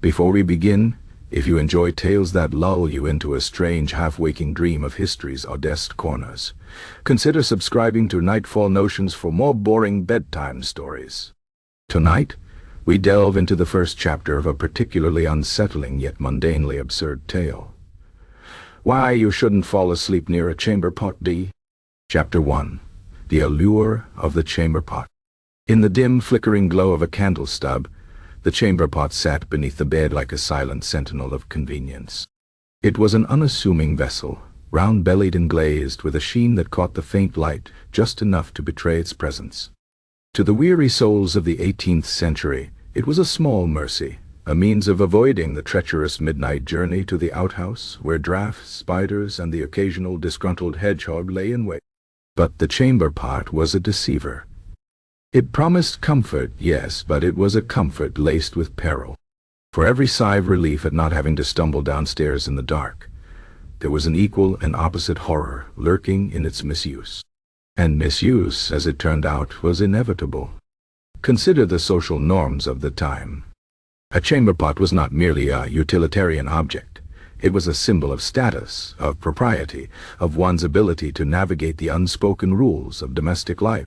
Before we begin, if you enjoy tales that lull you into a strange half-waking dream of history's oddest corners, consider subscribing to Nightfall Notions for more boring bedtime stories. Tonight, we delve into the first chapter of a particularly unsettling yet mundanely absurd tale. Why you shouldn't fall asleep near a chamber pot. Chapter 1. The Allure of the Chamber Pot. In the dim, flickering glow of a candle stub, the chamber pot sat beneath the bed like a silent sentinel of convenience. It was an unassuming vessel, round-bellied and glazed, with a sheen that caught the faint light just enough to betray its presence. To the weary souls of the 18th century, it was a small mercy, a means of avoiding the treacherous midnight journey to the outhouse, where draughts, spiders, and the occasional disgruntled hedgehog lay in wait. But the chamber pot was a deceiver. It promised comfort, yes, but it was a comfort laced with peril. For every sigh of relief at not having to stumble downstairs in the dark, there was an equal and opposite horror lurking in its misuse. And misuse, as it turned out, was inevitable. Consider the social norms of the time. A chamber pot was not merely a utilitarian object. It was a symbol of status, of propriety, of one's ability to navigate the unspoken rules of domestic life.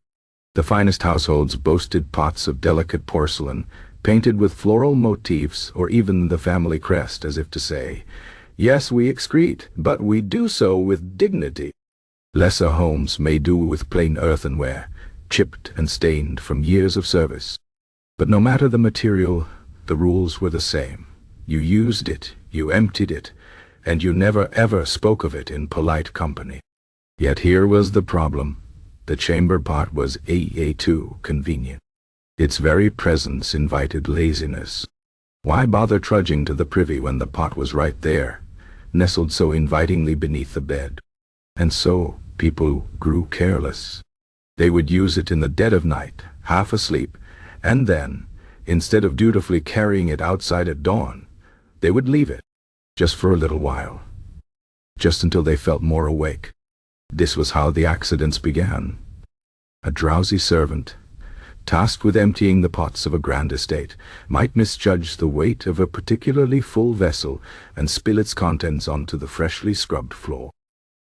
The finest households boasted pots of delicate porcelain, painted with floral motifs, or even the family crest, as if to say, "Yes, we excrete, but we do so with dignity." Lesser homes may do with plain earthenware, chipped and stained from years of service. But no matter the material, the rules were the same. You used it, you emptied it, and you never ever spoke of it in polite company. Yet here was the problem. The chamber pot was too convenient. Its very presence invited laziness. Why bother trudging to the privy when the pot was right there, nestled so invitingly beneath the bed? And so people grew careless. They would use it in the dead of night, half asleep, and then, instead of dutifully carrying it outside at dawn, they would leave it, just for a little while, just until they felt more awake. This was how the accidents began. A drowsy servant, tasked with emptying the pots of a grand estate, might misjudge the weight of a particularly full vessel and spill its contents onto the freshly scrubbed floor.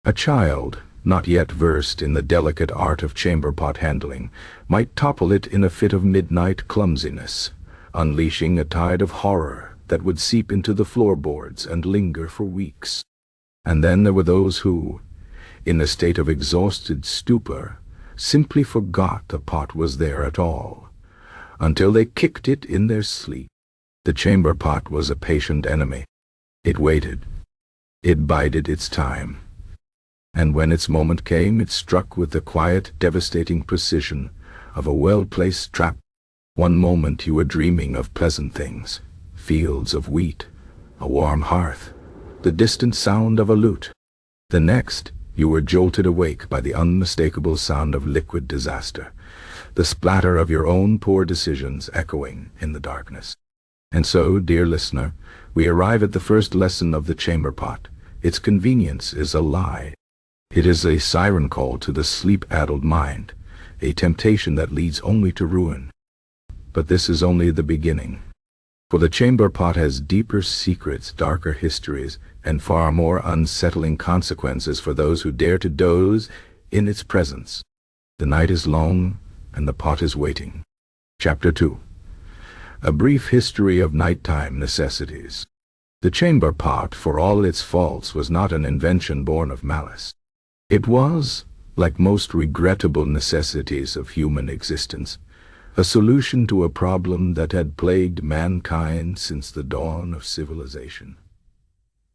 A child, not yet versed in the delicate art of chamber pot handling, might topple it in a fit of midnight clumsiness, unleashing a tide of horror that would seep into the floorboards and linger for weeks. And then there were those who, in a state of exhausted stupor, simply forgot the pot was there at all, until they kicked it in their sleep. The chamber pot was a patient enemy. It waited. It bided its time. And when its moment came, it struck with the quiet, devastating precision of a well-placed trap. One moment you were dreaming of pleasant things, fields of wheat, a warm hearth, the distant sound of a lute. The next, you were jolted awake by the unmistakable sound of liquid disaster, the splatter of your own poor decisions echoing in the darkness. And so, dear listener, we arrive at the first lesson of the chamber pot. Its convenience is a lie. It is a siren call to the sleep-addled mind, a temptation that leads only to ruin. But this is only the beginning. For the chamber pot has deeper secrets, darker histories, and far more unsettling consequences for those who dare to doze in its presence. The night is long, and the pot is waiting. Chapter 2. A brief history of nighttime necessities. The chamber pot, for all its faults, was not an invention born of malice. It was, like most regrettable necessities of human existence, a solution to a problem that had plagued mankind since the dawn of civilization.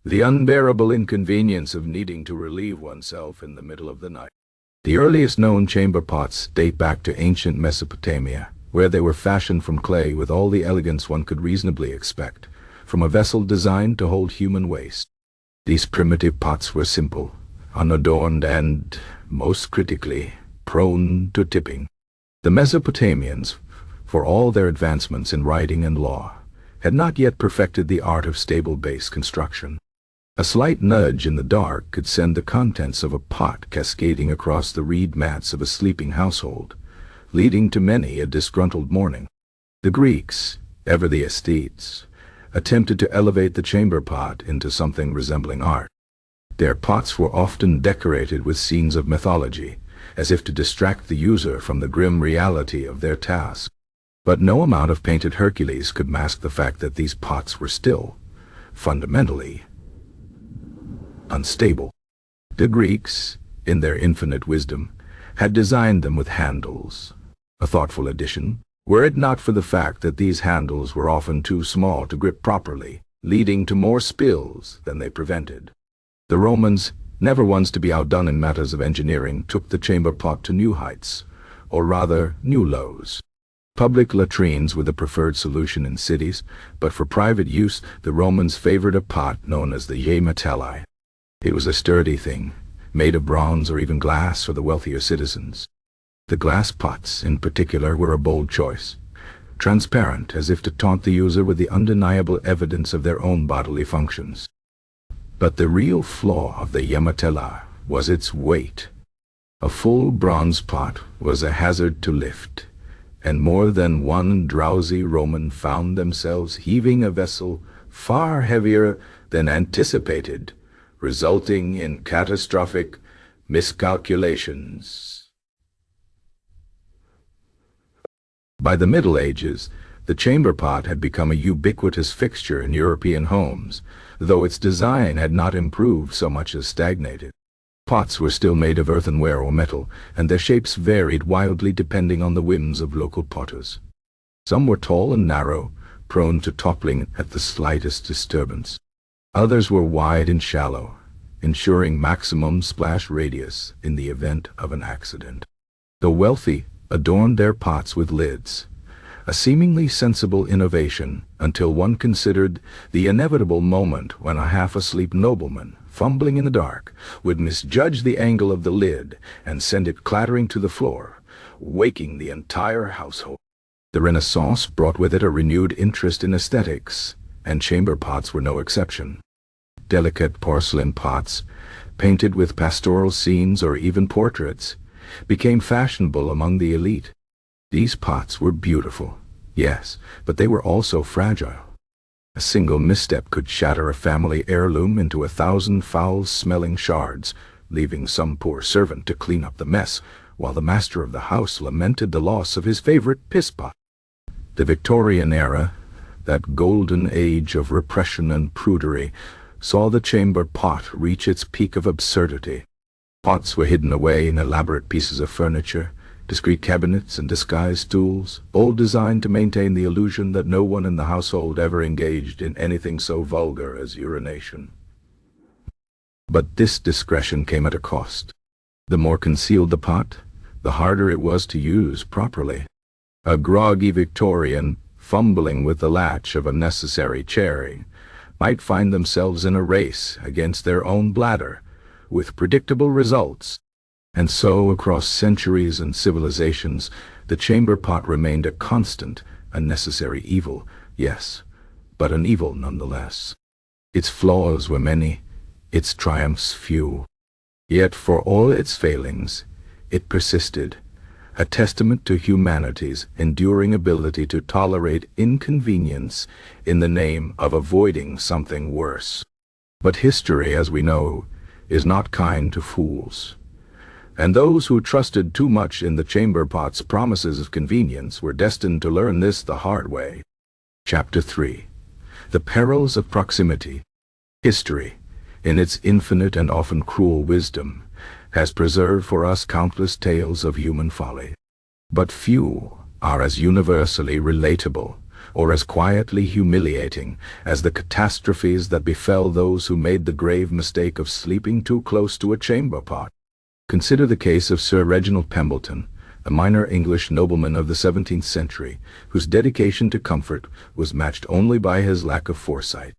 The unbearable inconvenience of needing to relieve oneself in the middle of the night. The earliest known chamber pots date back to ancient Mesopotamia, where they were fashioned from clay with all the elegance one could reasonably expect, from a vessel designed to hold human waste. These primitive pots were simple, unadorned, and, most critically, prone to tipping. The Mesopotamians, for all their advancements in writing and law, had not yet perfected the art of stable base construction. A slight nudge in the dark could send the contents of a pot cascading across the reed mats of a sleeping household, leading to many a disgruntled morning. The Greeks, ever the aesthetes, attempted to elevate the chamber pot into something resembling art. Their pots were often decorated with scenes of mythology, as if to distract the user from the grim reality of their task. But no amount of painted Hercules could mask the fact that these pots were still, fundamentally, unstable. The Greeks, in their infinite wisdom, had designed them with handles, a thoughtful addition, were it not for the fact that these handles were often too small to grip properly, leading to more spills than they prevented. The Romans, never ones to be outdone in matters of engineering, took the chamber pot to new heights, or rather, new lows. Public latrines were the preferred solution in cities, but for private use, the Romans favored a pot known as the metalli. It was a sturdy thing, made of bronze or even glass for the wealthier citizens. The glass pots, in particular, were a bold choice, transparent as if to taunt the user with the undeniable evidence of their own bodily functions. But the real flaw of the metalla was its weight. A full bronze pot was a hazard to lift, and more than one drowsy Roman found themselves heaving a vessel far heavier than anticipated, resulting in catastrophic miscalculations. By the Middle Ages, the chamber pot had become a ubiquitous fixture in European homes, though its design had not improved so much as stagnated. Pots were still made of earthenware or metal, and their shapes varied wildly depending on the whims of local potters. Some were tall and narrow, prone to toppling at the slightest disturbance. Others were wide and shallow, ensuring maximum splash radius in the event of an accident. The wealthy adorned their pots with lids, a seemingly sensible innovation until one considered the inevitable moment when a half-asleep nobleman, fumbling in the dark, would misjudge the angle of the lid and send it clattering to the floor, waking the entire household. The Renaissance brought with it a renewed interest in aesthetics, and chamber pots were no exception. Delicate porcelain pots, painted with pastoral scenes or even portraits, became fashionable among the elite. These pots were beautiful, yes, but they were also fragile. A single misstep could shatter a family heirloom into 1,000 foul-smelling shards, leaving some poor servant to clean up the mess, while the master of the house lamented the loss of his favorite pisspot. The Victorian era, that golden age of repression and prudery, saw the chamber pot reach its peak of absurdity. Pots were hidden away in elaborate pieces of furniture, discreet cabinets and disguised stools, all designed to maintain the illusion that no one in the household ever engaged in anything so vulgar as urination. But this discretion came at a cost. The more concealed the pot, the harder it was to use properly. A groggy Victorian, fumbling with the latch of a necessary cherry, might find themselves in a race against their own bladder, with predictable results. And so, across centuries and civilizations, the chamber pot remained a constant, a necessary evil, yes, but an evil nonetheless. Its flaws were many, its triumphs few. Yet for all its failings, it persisted, a testament to humanity's enduring ability to tolerate inconvenience in the name of avoiding something worse. But history, as we know, is not kind to fools. And those who trusted too much in the chamber pot's promises of convenience were destined to learn this the hard way. Chapter 3. The Perils of Proximity. History, in its infinite and often cruel wisdom, has preserved for us countless tales of human folly. But few are as universally relatable or as quietly humiliating as the catastrophes that befell those who made the grave mistake of sleeping too close to a chamber pot. Consider the case of Sir Reginald Pembleton, a minor English nobleman of the 17th century, whose dedication to comfort was matched only by his lack of foresight.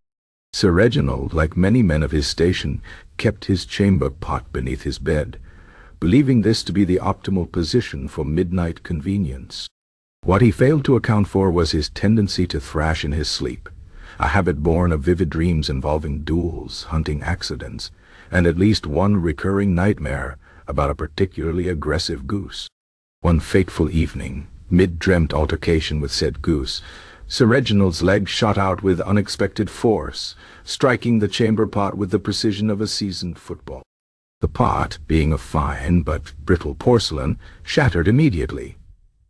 Sir Reginald, like many men of his station, kept his chamber pot beneath his bed, believing this to be the optimal position for midnight convenience. What he failed to account for was his tendency to thrash in his sleep, a habit born of vivid dreams involving duels, hunting accidents, and at least one recurring nightmare about a particularly aggressive goose. One fateful evening, mid-dreamt altercation with said goose, Sir Reginald's leg shot out with unexpected force, striking the chamber pot with the precision of a seasoned football. The pot, being of fine but brittle porcelain, shattered immediately,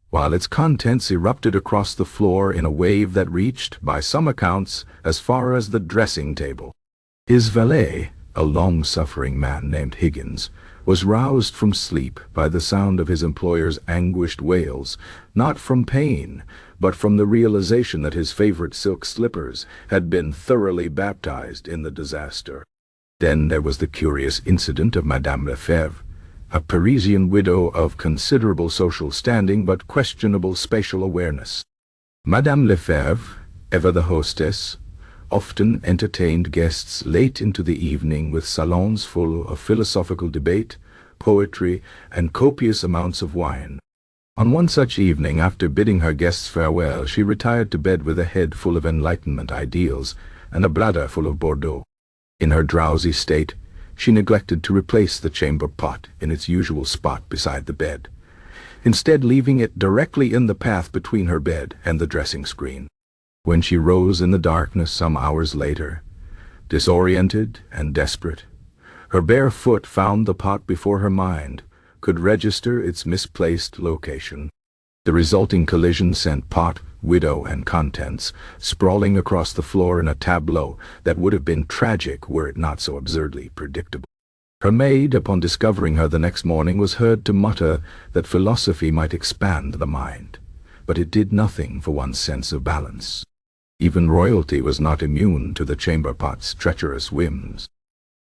while its contents erupted across the floor in a wave that reached, by some accounts, as far as the dressing table. His valet, a long-suffering man named Higgins, was roused from sleep by the sound of his employer's anguished wails, not from pain, but from the realization that his favorite silk slippers had been thoroughly baptized in the disaster. Then there was the curious incident of Madame Lefebvre, a Parisian widow of considerable social standing but questionable spatial awareness. Madame Lefebvre, ever the hostess, often entertained guests late into the evening with salons full of philosophical debate, poetry, and copious amounts of wine. On one such evening, after bidding her guests farewell, she retired to bed with a head full of Enlightenment ideals and a bladder full of Bordeaux. In her drowsy state, she neglected to replace the chamber pot in its usual spot beside the bed, instead leaving it directly in the path between her bed and the dressing screen. When she rose in the darkness some hours later, disoriented and desperate, her bare foot found the pot before her mind could register its misplaced location. The resulting collision sent pot, widow, and contents sprawling across the floor in a tableau that would have been tragic were it not so absurdly predictable. Her maid, upon discovering her the next morning, was heard to mutter that philosophy might expand the mind, but it did nothing for one's sense of balance. Even royalty was not immune to the chamber pot's treacherous whims.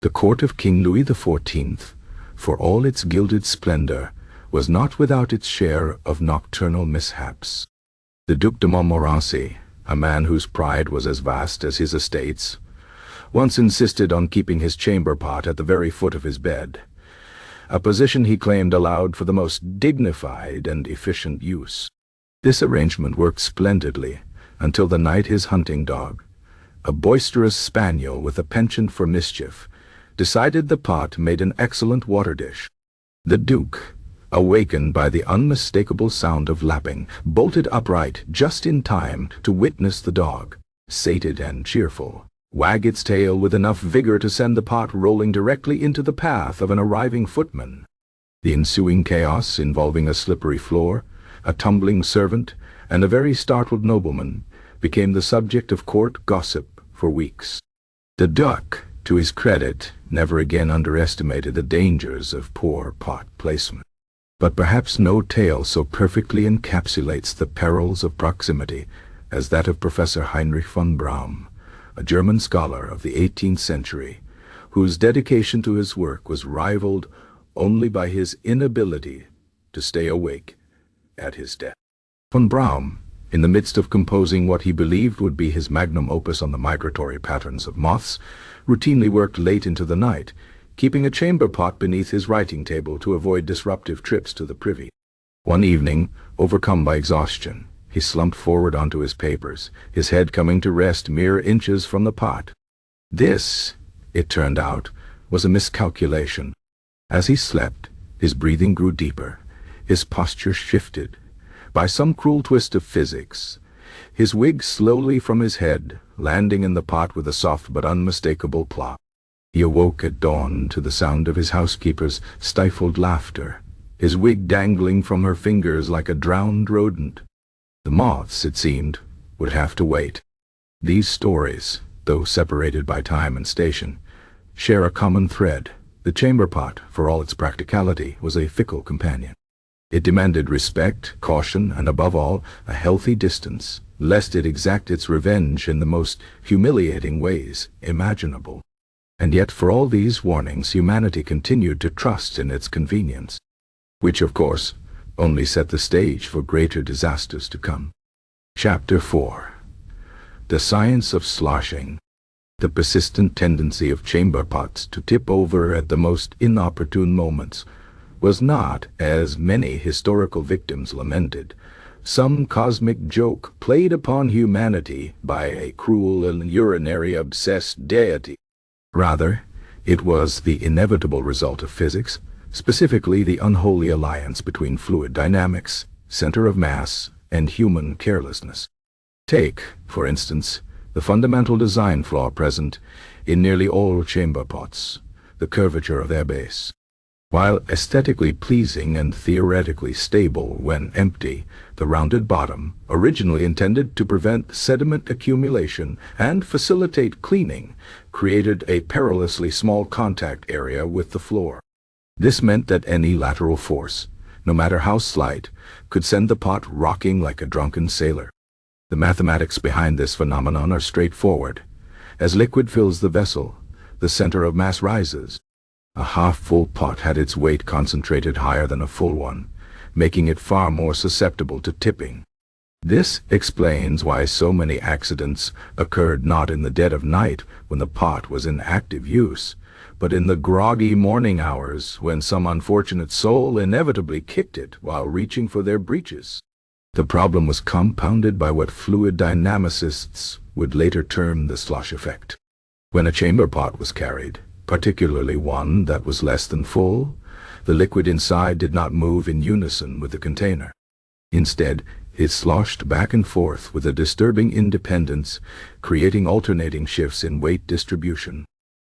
The court of King Louis XIV, for all its gilded splendor, was not without its share of nocturnal mishaps. The Duc de Montmorency, a man whose pride was as vast as his estates, once insisted on keeping his chamber pot at the very foot of his bed, a position he claimed allowed for the most dignified and efficient use. This arrangement worked splendidly until the night his hunting dog, a boisterous spaniel with a penchant for mischief, decided the pot made an excellent water dish. The Duke, awakened by the unmistakable sound of lapping, bolted upright just in time to witness the dog, sated and cheerful, wag its tail with enough vigor to send the pot rolling directly into the path of an arriving footman. The ensuing chaos, involving a slippery floor, a tumbling servant, and a very startled nobleman, became the subject of court gossip for weeks. The Duke, to his credit, never again underestimated the dangers of poor pot placement. But perhaps no tale so perfectly encapsulates the perils of proximity as that of Professor Heinrich von Braun, a German scholar of the 18th century, whose dedication to his work was rivaled only by his inability to stay awake at his death. Von Braun, in the midst of composing what he believed would be his magnum opus on the migratory patterns of moths, routinely worked late into the night, keeping a chamber pot beneath his writing table to avoid disruptive trips to the privy. One evening, overcome by exhaustion, he slumped forward onto his papers, his head coming to rest mere inches from the pot. This, it turned out, was a miscalculation. As he slept, his breathing grew deeper, his posture shifted. By some cruel twist of physics, his wig slowly from his head, landing in the pot with a soft but unmistakable plop. He awoke at dawn to the sound of his housekeeper's stifled laughter, his wig dangling from her fingers like a drowned rodent. The moths, it seemed, would have to wait. These stories, though separated by time and station, share a common thread. The chamber pot, for all its practicality, was a fickle companion. It demanded respect, caution, and above all, a healthy distance, lest it exact its revenge in the most humiliating ways imaginable. And yet for all these warnings, humanity continued to trust in its convenience, which, of course, only set the stage for greater disasters to come. Chapter 4. The Science of Sloshing. The persistent tendency of chamber pots to tip over at the most inopportune moments was not, as many historical victims lamented, some cosmic joke played upon humanity by a cruel and urinary-obsessed deity. Rather, it was the inevitable result of physics, specifically the unholy alliance between fluid dynamics, center of mass, and human carelessness. Take, for instance, the fundamental design flaw present in nearly all chamber pots, the curvature of their base. While aesthetically pleasing and theoretically stable when empty, the rounded bottom, originally intended to prevent sediment accumulation and facilitate cleaning, created a perilously small contact area with the floor. This meant that any lateral force, no matter how slight, could send the pot rocking like a drunken sailor. The mathematics behind this phenomenon are straightforward. As liquid fills the vessel, the center of mass rises. A half-full pot had its weight concentrated higher than a full one, making it far more susceptible to tipping. This explains why so many accidents occurred not in the dead of night when the pot was in active use, but in the groggy morning hours when some unfortunate soul inevitably kicked it while reaching for their breeches. The problem was compounded by what fluid dynamicists would later term the slosh effect. When a chamber pot was carried, particularly one that was less than full, the liquid inside did not move in unison with the container. Instead, it sloshed back and forth with a disturbing independence, creating alternating shifts in weight distribution.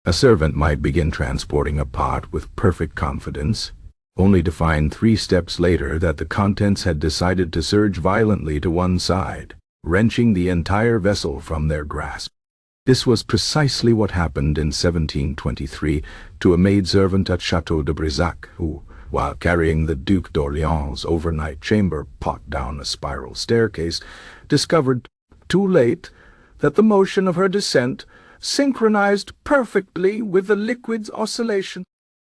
A servant might begin transporting a pot with perfect confidence, only to find 3 steps later that the contents had decided to surge violently to one side, wrenching the entire vessel from their grasp. This was precisely what happened in 1723 to a maidservant at Château de Brissac who, while carrying the Duc d'Orléans' overnight chamber pot down a spiral staircase, discovered, too late, that the motion of her descent synchronized perfectly with the liquid's oscillation.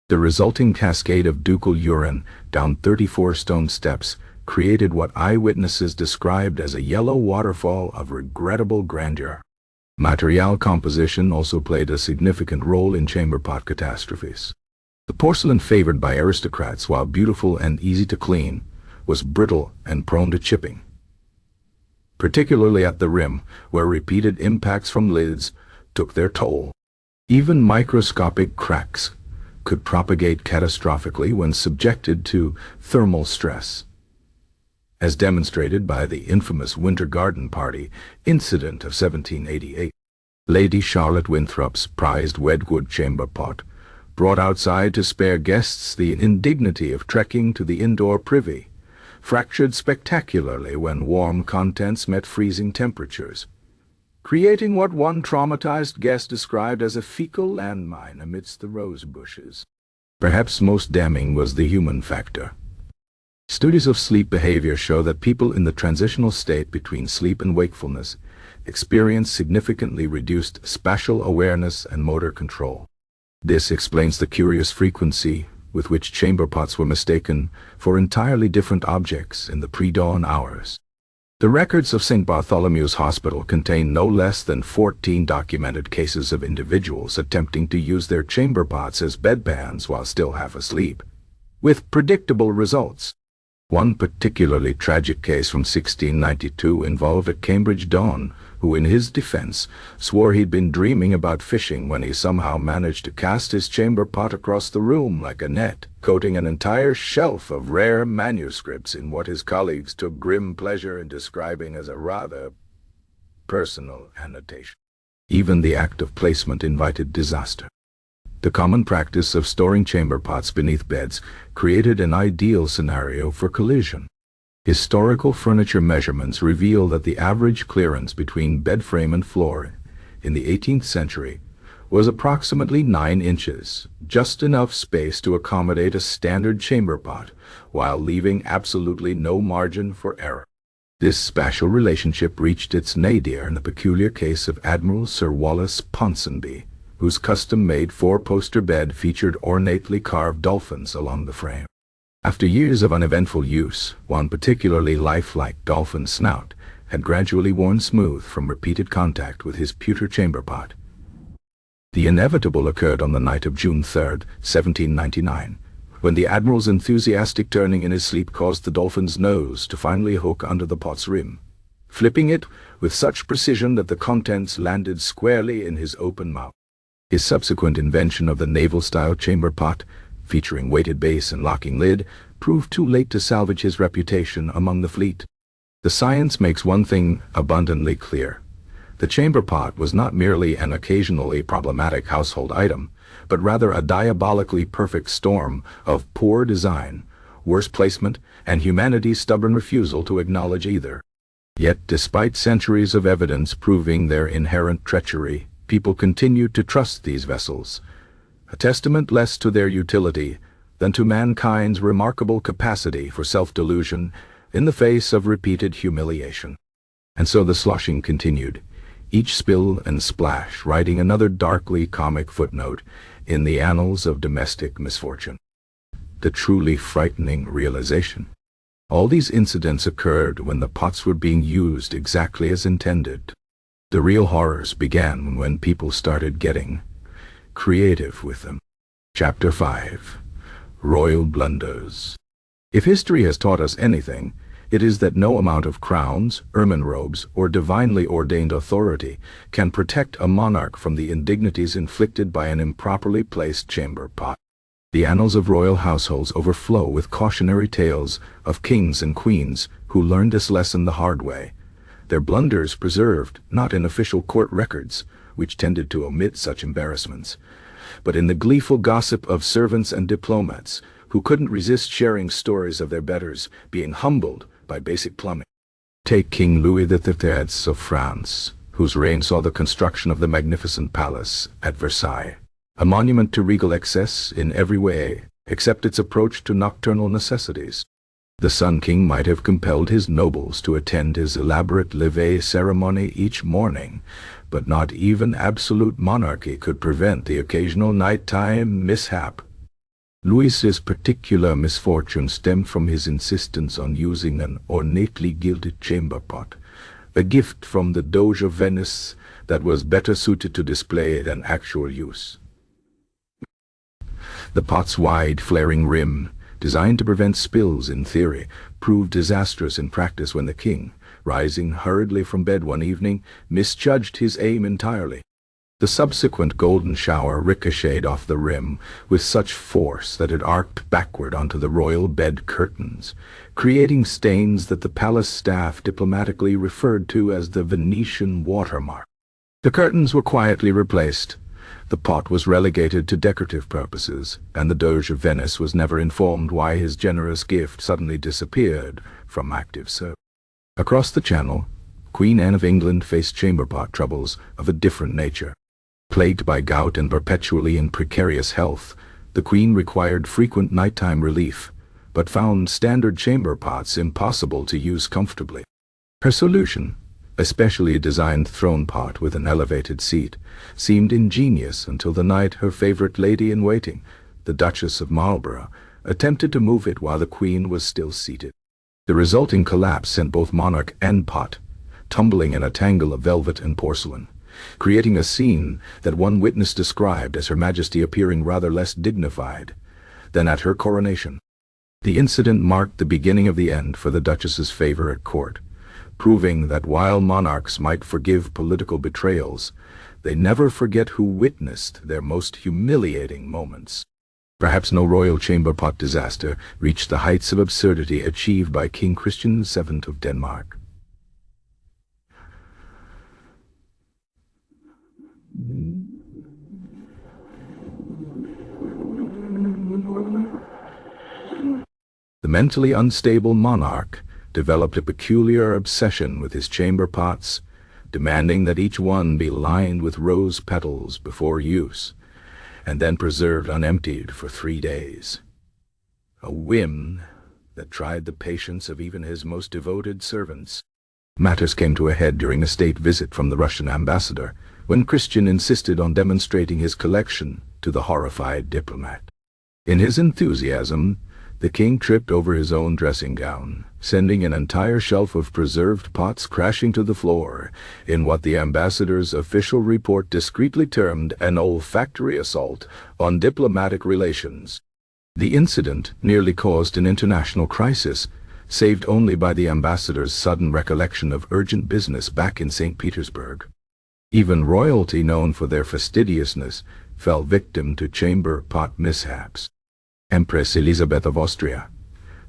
The resulting cascade of ducal urine down 34 stone steps created what eyewitnesses described as a yellow waterfall of regrettable grandeur. Material composition also played a significant role in chamber pot catastrophes. The porcelain favored by aristocrats, while beautiful and easy to clean, was brittle and prone to chipping, particularly at the rim, where repeated impacts from lids took their toll. Even microscopic cracks could propagate catastrophically when subjected to thermal stress, as demonstrated by the infamous Winter Garden Party incident of 1788. Lady Charlotte Winthrop's prized Wedgwood chamber pot, brought outside to spare guests the indignity of trekking to the indoor privy, fractured spectacularly when warm contents met freezing temperatures, creating what one traumatized guest described as a fecal landmine amidst the rose bushes. Perhaps most damning was the human factor. Studies of sleep behavior show that people in the transitional state between sleep and wakefulness experience significantly reduced spatial awareness and motor control. This explains the curious frequency with which chamber pots were mistaken for entirely different objects in the pre-dawn hours. The records of St. Bartholomew's Hospital contain no less than 14 documented cases of individuals attempting to use their chamber pots as bedpans while still half asleep, with predictable results. One particularly tragic case from 1692 involved a Cambridge don who, in his defense, swore he'd been dreaming about fishing when he somehow managed to cast his chamber pot across the room like a net, coating an entire shelf of rare manuscripts in what his colleagues took grim pleasure in describing as a rather personal annotation. Even the act of placement invited disaster. The common practice of storing chamber pots beneath beds created an ideal scenario for collision. Historical furniture measurements reveal that the average clearance between bed frame and floor in the 18th century was approximately 9 inches, just enough space to accommodate a standard chamber pot, while leaving absolutely no margin for error. This spatial relationship reached its nadir in the peculiar case of Admiral Sir Wallace Ponsonby, whose custom-made 4-poster bed featured ornately carved dolphins along the frame. After years of uneventful use, one particularly lifelike dolphin snout had gradually worn smooth from repeated contact with his pewter chamber pot. The inevitable occurred on the night of June 3, 1799, when the Admiral's enthusiastic turning in his sleep caused the dolphin's nose to finally hook under the pot's rim, flipping it with such precision that the contents landed squarely in his open mouth. His subsequent invention of the naval-style chamber pot, featuring weighted base and locking lid, proved too late to salvage his reputation among the fleet. The science makes one thing abundantly clear. The chamber pot was not merely an occasionally problematic household item, but rather a diabolically perfect storm of poor design, worse placement, and humanity's stubborn refusal to acknowledge either. Yet, despite centuries of evidence proving their inherent treachery, people continued to trust these vessels, a testament less to their utility than to mankind's remarkable capacity for self-delusion in the face of repeated humiliation. And so the sloshing continued, each spill and splash writing another darkly comic footnote in the annals of domestic misfortune. The truly frightening realization. All these incidents occurred when the pots were being used exactly as intended. The real horrors began when people started getting creative with them. Chapter 5. Royal Blunders. If history has taught us anything, it is that no amount of crowns, ermine robes, or divinely ordained authority can protect a monarch from the indignities inflicted by an improperly placed chamber pot. The annals of royal households overflow with cautionary tales of kings and queens who learned this lesson the hard way, their blunders preserved not in official court records, which tended to omit such embarrassments, but in the gleeful gossip of servants and diplomats who couldn't resist sharing stories of their betters being humbled by basic plumbing. Take King Louis XIII of France, whose reign saw the construction of the magnificent palace at Versailles, a monument to regal excess in every way except its approach to nocturnal necessities. The Sun King might have compelled his nobles to attend his elaborate levee ceremony each morning, but not even absolute monarchy could prevent the occasional nighttime mishap. Louis's particular misfortune stemmed from his insistence on using an ornately gilded chamber pot, a gift from the Doge of Venice that was better suited to display than actual use. The pot's wide, flaring rim, designed to prevent spills in theory, proved disastrous in practice when the king, rising hurriedly from bed one evening, misjudged his aim entirely. The subsequent golden shower ricocheted off the rim with such force that it arced backward onto the royal bed curtains, creating stains that the palace staff diplomatically referred to as the Venetian watermark. The curtains were quietly replaced. The pot was relegated to decorative purposes, and the Doge of Venice was never informed why his generous gift suddenly disappeared from active service. Across the Channel, Queen Anne of England faced chamber pot troubles of a different nature. Plagued by gout and perpetually in precarious health, the Queen required frequent nighttime relief, but found standard chamber pots impossible to use comfortably. Her solution, a specially designed throne pot with an elevated seat, seemed ingenious until the night her favorite lady-in-waiting, the Duchess of Marlborough, attempted to move it while the Queen was still seated. The resulting collapse sent both monarch and pot tumbling in a tangle of velvet and porcelain, creating a scene that one witness described as Her Majesty appearing rather less dignified than at her coronation. The incident marked the beginning of the end for the Duchess's favor at court, proving that while monarchs might forgive political betrayals, they never forget who witnessed their most humiliating moments. Perhaps no royal chamber pot disaster reached the heights of absurdity achieved by King Christian VII of Denmark. The mentally unstable monarch developed a peculiar obsession with his chamber pots, demanding that each one be lined with rose petals before use, and then preserved unemptied for 3 days. A whim that tried the patience of even his most devoted servants. Matters came to a head during a state visit from the Russian ambassador, when Christian insisted on demonstrating his collection to the horrified diplomat. In his enthusiasm, the king tripped over his own dressing gown, sending an entire shelf of preserved pots crashing to the floor in what the ambassador's official report discreetly termed an olfactory assault on diplomatic relations. The incident nearly caused an international crisis, saved only by the ambassador's sudden recollection of urgent business back in St. Petersburg. Even royalty, known for their fastidiousness, fell victim to chamber pot mishaps. Empress Elizabeth of Austria,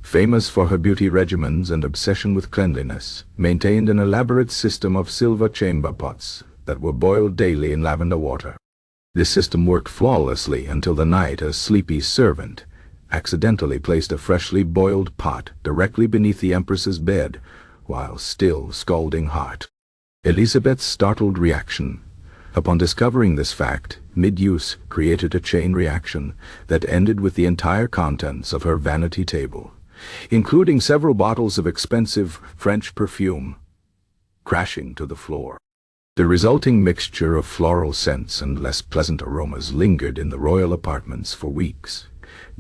famous for her beauty regimens and obsession with cleanliness, maintained an elaborate system of silver chamber pots that were boiled daily in lavender water. This system worked flawlessly until the night a sleepy servant accidentally placed a freshly boiled pot directly beneath the Empress's bed while still scalding hot. Elizabeth's startled reaction upon discovering this fact, mid-use, created a chain reaction that ended with the entire contents of her vanity table, including several bottles of expensive French perfume, crashing to the floor. The resulting mixture of floral scents and less pleasant aromas lingered in the royal apartments for weeks,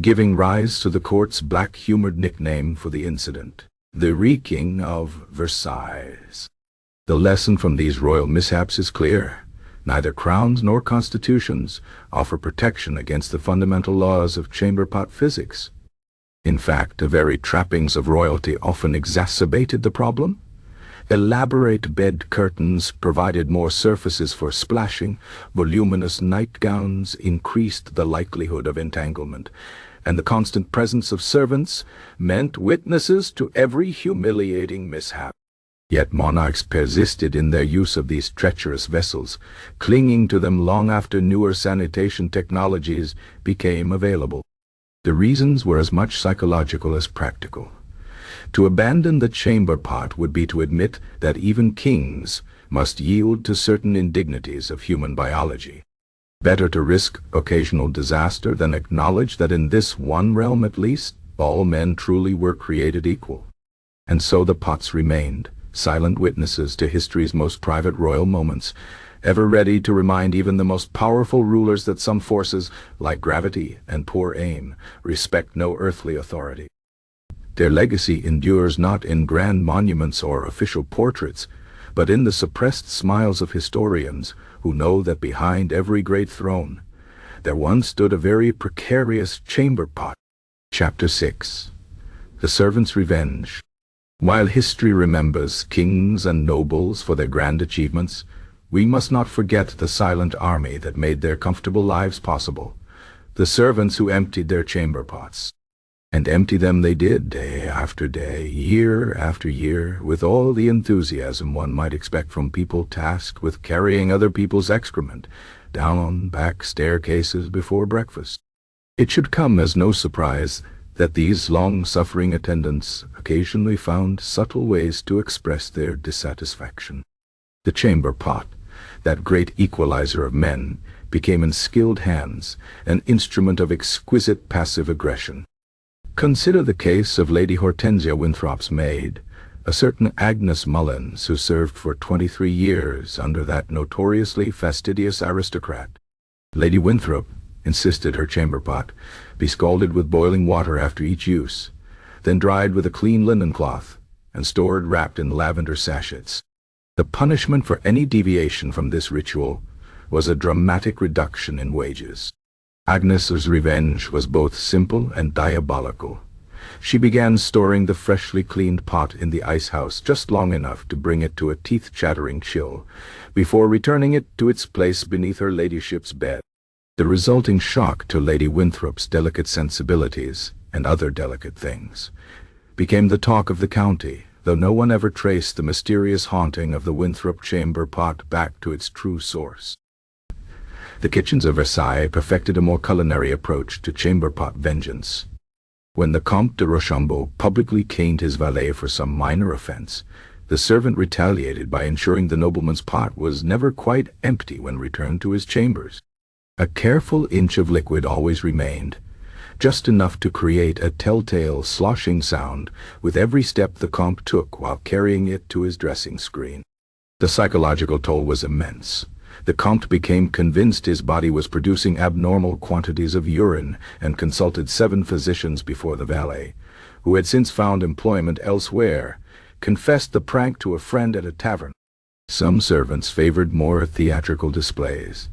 giving rise to the court's black-humored nickname for the incident, the reeking of Versailles. The lesson from these royal mishaps is clear. Neither crowns nor constitutions offer protection against the fundamental laws of chamber pot physics. In fact, the very trappings of royalty often exacerbated the problem. Elaborate bed curtains provided more surfaces for splashing, voluminous nightgowns increased the likelihood of entanglement, and the constant presence of servants meant witnesses to every humiliating mishap. Yet monarchs persisted in their use of these treacherous vessels, clinging to them long after newer sanitation technologies became available. The reasons were as much psychological as practical. To abandon the chamber pot would be to admit that even kings must yield to certain indignities of human biology. Better to risk occasional disaster than acknowledge that in this one realm at least, all men truly were created equal. And so the pots remained, silent witnesses to history's most private royal moments, ever ready to remind even the most powerful rulers that some forces, like gravity and poor aim, respect no earthly authority. Their legacy endures not in grand monuments or official portraits, but in the suppressed smiles of historians who know that behind every great throne there once stood a very precarious chamber pot. Chapter 6. The Servant's Revenge. While history remembers kings and nobles for their grand achievements, we must not forget the silent army that made their comfortable lives possible, the servants who emptied their chamber pots. And empty them they did, day after day, year after year, with all the enthusiasm one might expect from people tasked with carrying other people's excrement down back staircases before breakfast. It should come as no surprise that these long-suffering attendants occasionally found subtle ways to express their dissatisfaction. The chamber pot, that great equalizer of men, became in skilled hands an instrument of exquisite passive aggression. Consider the case of Lady Hortensia Winthrop's maid, a certain Agnes Mullins, who served for 23 years under that notoriously fastidious aristocrat. Lady Winthrop insisted her chamber pot be scalded with boiling water after each use, then dried with a clean linen cloth, and stored wrapped in lavender sachets. The punishment for any deviation from this ritual was a dramatic reduction in wages. Agnes's revenge was both simple and diabolical. She began storing the freshly cleaned pot in the ice house just long enough to bring it to a teeth-chattering chill, before returning it to its place beneath her ladyship's bed. The resulting shock to Lady Winthrop's delicate sensibilities, and other delicate things, became the talk of the county, though no one ever traced the mysterious haunting of the Winthrop chamber pot back to its true source. The kitchens of Versailles perfected a more culinary approach to chamber pot vengeance. When the Comte de Rochambeau publicly caned his valet for some minor offense, the servant retaliated by ensuring the nobleman's pot was never quite empty when returned to his chambers. A careful inch of liquid always remained, just enough to create a telltale sloshing sound with every step the Comte took while carrying it to his dressing screen. The psychological toll was immense. The Comte became convinced his body was producing abnormal quantities of urine and consulted 7 physicians before the valet, who had since found employment elsewhere, confessed the prank to a friend at a tavern. Some servants favored more theatrical displays.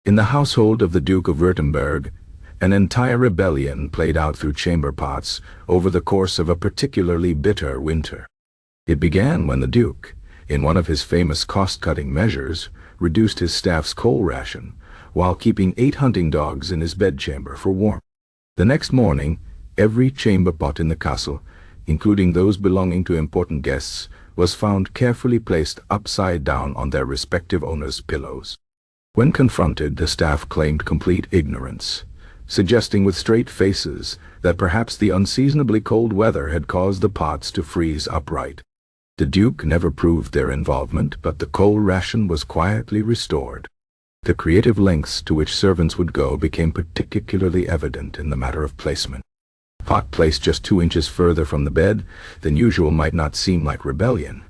In the household of the Duke of Württemberg, an entire rebellion played out through chamber pots over the course of a particularly bitter winter. It began when the Duke, in one of his famous cost-cutting measures, reduced his staff's coal ration, while keeping 8 hunting dogs in his bedchamber for warmth. The next morning, Every chamber pot in the castle, including those belonging to important guests, was found carefully placed upside down on their respective owners' pillows. When confronted, the staff claimed complete ignorance, suggesting with straight faces that perhaps the unseasonably cold weather had caused the pots to freeze upright. The Duke never proved their involvement, but the coal ration was quietly restored. The creative lengths to which servants would go became particularly evident in the matter of placement. A pot placed just 2 inches further from the bed than usual might not seem like rebellion,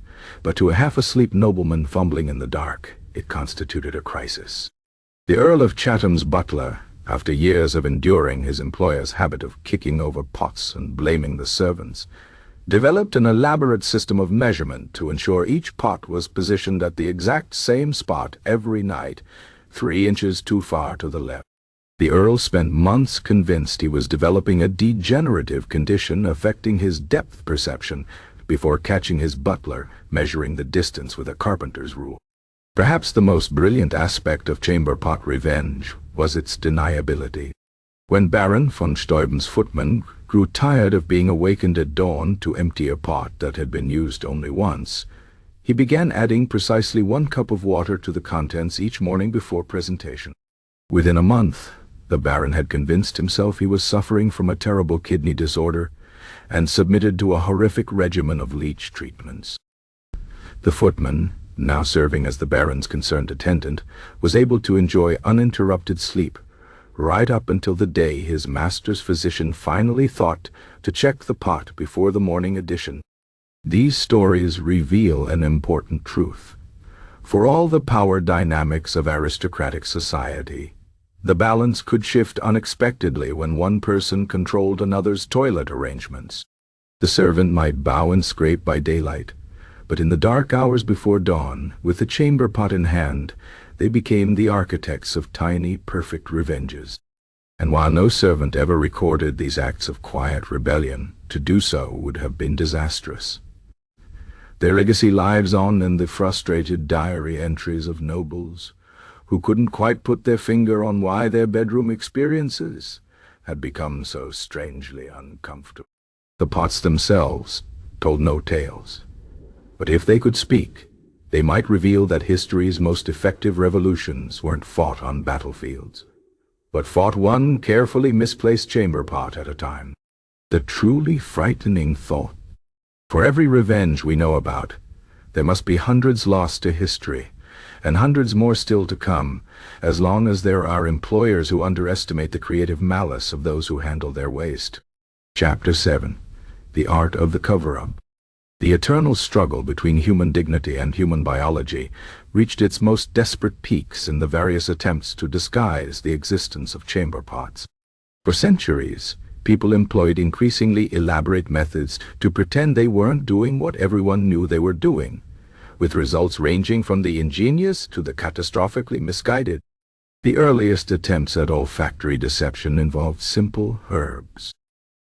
but to a half-asleep nobleman fumbling in the dark, it constituted a crisis. The Earl of Chatham's butler, after years of enduring his employer's habit of kicking over pots and blaming the servants, developed an elaborate system of measurement to ensure each pot was positioned at the exact same spot every night, 3 inches too far to the left. The Earl spent months convinced he was developing a degenerative condition affecting his depth perception before catching his butler measuring the distance with a carpenter's rule. Perhaps the most brilliant aspect of chamber pot revenge was its deniability. When Baron von Steuben's footman grew tired of being awakened at dawn to empty a pot that had been used only once, he began adding precisely 1 cup of water to the contents each morning before presentation. Within a month, the Baron had convinced himself he was suffering from a terrible kidney disorder and submitted to a horrific regimen of leech treatments. The footman, now serving as the Baron's concerned attendant, was able to enjoy uninterrupted sleep right up until the day his master's physician finally thought to check the pot before the morning edition. These stories reveal an important truth. For all the power dynamics of aristocratic society, the balance could shift unexpectedly when one person controlled another's toilet arrangements. The servant might bow and scrape by daylight, but in the dark hours before dawn, with the chamber pot in hand, they became the architects of tiny, perfect revenges. And while no servant ever recorded these acts of quiet rebellion, to do so would have been disastrous. Their legacy lives on in the frustrated diary entries of nobles who couldn't quite put their finger on why their bedroom experiences had become so strangely uncomfortable. The pots themselves told no tales. But if they could speak, they might reveal that history's most effective revolutions weren't fought on battlefields, but fought one carefully misplaced chamber pot at a time. The truly frightening thought. For every revenge we know about, there must be hundreds lost to history, and hundreds more still to come, as long as there are employers who underestimate the creative malice of those who handle their waste. Chapter 7. The Art of the Cover-Up. The eternal struggle between human dignity and human biology reached its most desperate peaks in the various attempts to disguise the existence of chamber pots. For centuries, people employed increasingly elaborate methods to pretend they weren't doing what everyone knew they were doing, with results ranging from the ingenious to the catastrophically misguided. The earliest attempts at olfactory deception involved simple herbs.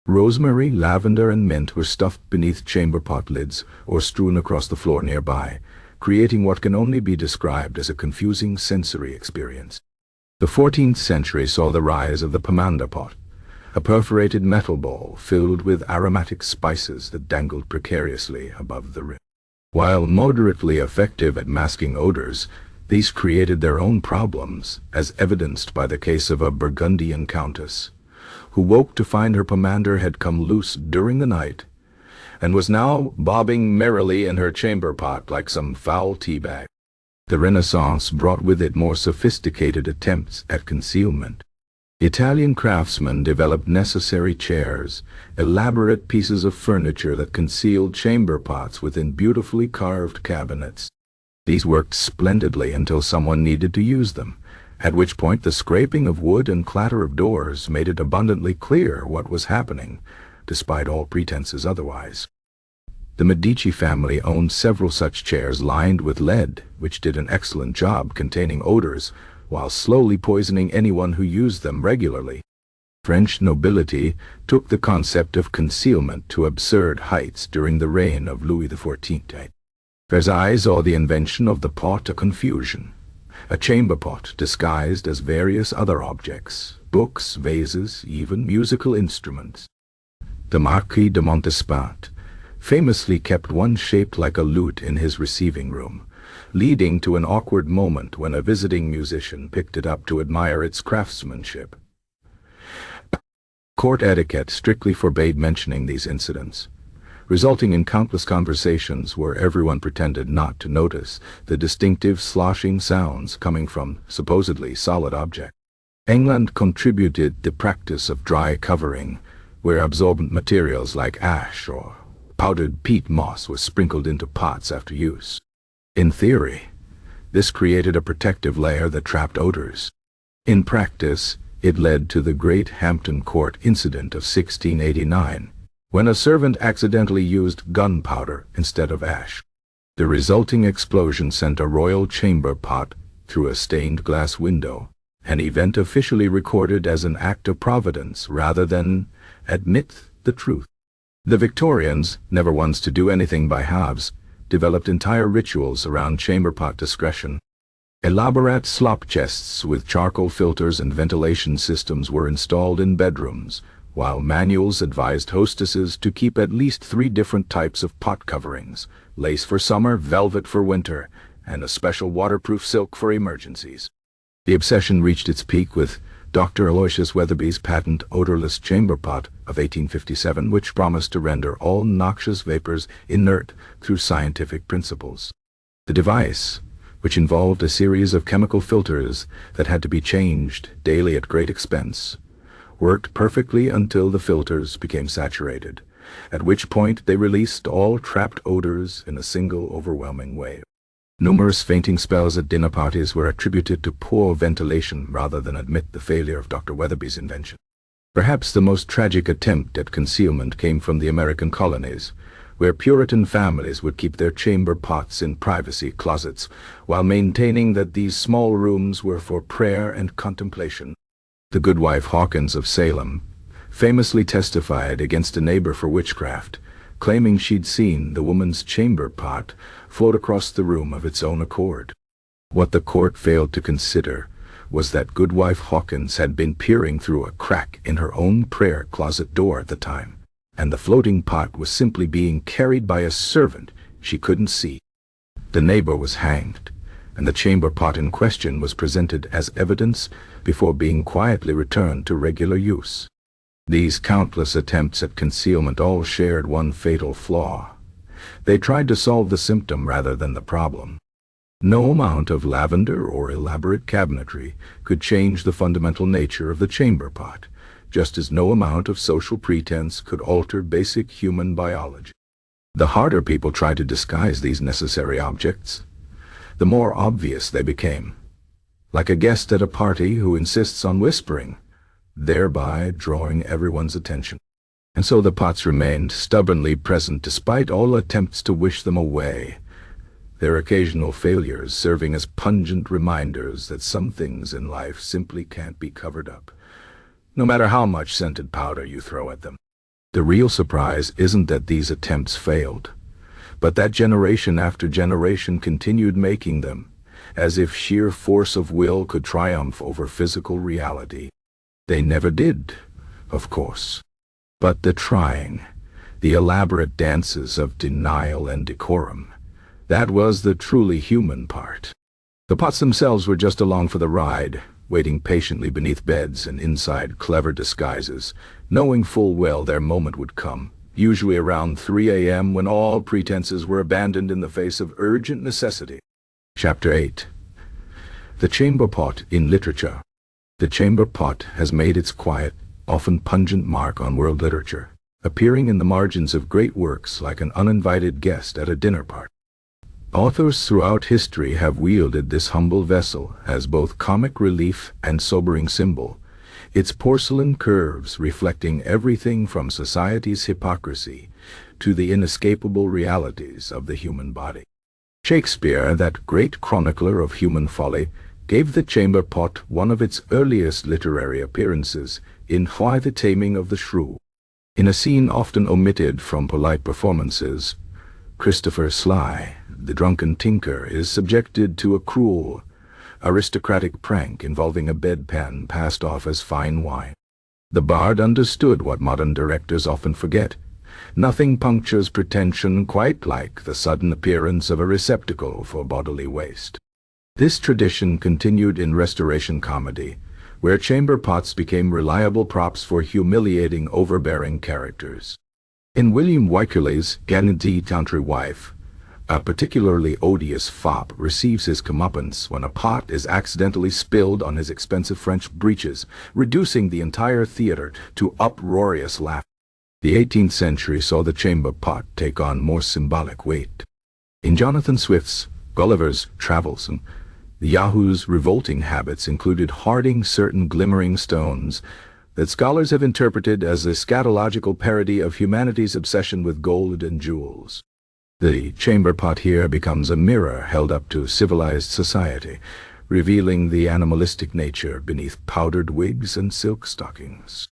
Rosemary, lavender, and mint were stuffed beneath chamber pot lids or strewn across the floor nearby, creating what can only be described as a confusing sensory experience. The 14th century saw the rise of the pomander pot, a perforated metal ball filled with aromatic spices that dangled precariously above the rim. While moderately effective at masking odors, these created their own problems, as evidenced by the case of a Burgundian countess, who woke to find her pomander had come loose during the night, and was now bobbing merrily in her chamber pot like some foul tea bag. The Renaissance brought with it more sophisticated attempts at concealment. Italian craftsmen developed necessary chairs, elaborate pieces of furniture that concealed chamber pots within beautifully carved cabinets. These worked splendidly until someone needed to use them, at which point the scraping of wood and clatter of doors made it abundantly clear what was happening, despite all pretenses otherwise. The Medici family owned several such chairs lined with lead, which did an excellent job containing odors, while slowly poisoning anyone who used them regularly. French nobility took the concept of concealment to absurd heights during the reign of Louis XIV. Versailles saw the invention of the pot a confusion. A chamber pot disguised as various other objects, books, vases, even musical instruments. The Marquis de Montespan famously kept one shaped like a lute in his receiving room, leading to an awkward moment when a visiting musician picked it up to admire its craftsmanship. Court etiquette strictly forbade mentioning these incidents, resulting in countless conversations where everyone pretended not to notice the distinctive sloshing sounds coming from supposedly solid objects. England contributed the practice of dry covering, where absorbent materials like ash or powdered peat moss was sprinkled into pots after use. In theory, this created a protective layer that trapped odors. In practice, it led to the Great Hampton Court incident of 1689, when a servant accidentally used gunpowder instead of ash. The resulting explosion sent a royal chamber pot through a stained glass window, an event officially recorded as an act of providence rather than admit the truth. The Victorians, never ones to do anything by halves, developed entire rituals around chamber pot discretion. Elaborate slop chests with charcoal filters and ventilation systems were installed in bedrooms, while manuals advised hostesses to keep at least 3 different types of pot coverings: lace for summer, velvet for winter, and a special waterproof silk for emergencies. The obsession reached its peak with Dr. Aloysius Weatherby's patent odorless chamber pot of 1857, which promised to render all noxious vapors inert through scientific principles. The device, which involved a series of chemical filters that had to be changed daily at great expense, worked perfectly until the filters became saturated, at which point they released all trapped odors in a single overwhelming wave. Numerous fainting spells at dinner parties were attributed to poor ventilation rather than admit the failure of Dr. Weatherby's invention. Perhaps the most tragic attempt at concealment came from the American colonies, where Puritan families would keep their chamber pots in privacy closets, while maintaining that these small rooms were for prayer and contemplation. The goodwife Hawkins of Salem famously testified against a neighbor for witchcraft, claiming she'd seen the woman's chamber pot float across the room of its own accord. What the court failed to consider was that goodwife Hawkins had been peering through a crack in her own prayer closet door at the time, and the floating pot was simply being carried by a servant she couldn't see. The neighbor was hanged, and the chamber pot in question was presented as evidence before being quietly returned to regular use. These countless attempts at concealment all shared one fatal flaw. They tried to solve the symptom rather than the problem. No amount of lavender or elaborate cabinetry could change the fundamental nature of the chamber pot, just as no amount of social pretense could alter basic human biology. The harder people tried to disguise these necessary objects, the more obvious they became, like a guest at a party who insists on whispering, thereby drawing everyone's attention. And so the pots remained stubbornly present despite all attempts to wish them away, their occasional failures serving as pungent reminders that some things in life simply can't be covered up, no matter how much scented powder you throw at them. The real surprise isn't that these attempts failed, but that generation after generation continued making them, as if sheer force of will could triumph over physical reality. They never did, of course, but the trying, the elaborate dances of denial and decorum, that was the truly human part. The pots themselves were just along for the ride, waiting patiently beneath beds and inside clever disguises, knowing full well their moment would come, usually around 3 a.m. when all pretenses were abandoned in the face of urgent necessity. Chapter 8. The Chamber Pot in Literature. The chamber pot has made its quiet, often pungent mark on world literature, appearing in the margins of great works like an uninvited guest at a dinner party. Authors throughout history have wielded this humble vessel as both comic relief and sobering symbol, its porcelain curves reflecting everything from society's hypocrisy to the inescapable realities of the human body. Shakespeare, that great chronicler of human folly, gave the chamber pot one of its earliest literary appearances in Why the Taming of the Shrew. In a scene often omitted from polite performances, Christopher Sly, the drunken tinker, is subjected to a cruel, aristocratic prank involving a bedpan passed off as fine wine. The bard understood what modern directors often forget. Nothing punctures pretension quite like the sudden appearance of a receptacle for bodily waste. This tradition continued in Restoration comedy, where chamber pots became reliable props for humiliating, overbearing characters. In William Wycherley's Gaiety Country Wife, a particularly odious fop receives his comeuppance when a pot is accidentally spilled on his expensive French breeches, reducing the entire theater to uproarious laughter. The 18th century saw the chamber pot take on more symbolic weight. In Jonathan Swift's Gulliver's Travels, the Yahoo's revolting habits included hoarding certain glimmering stones that scholars have interpreted as a scatological parody of humanity's obsession with gold and jewels. The chamber pot here becomes a mirror held up to civilized society, revealing the animalistic nature beneath powdered wigs and silk stockings.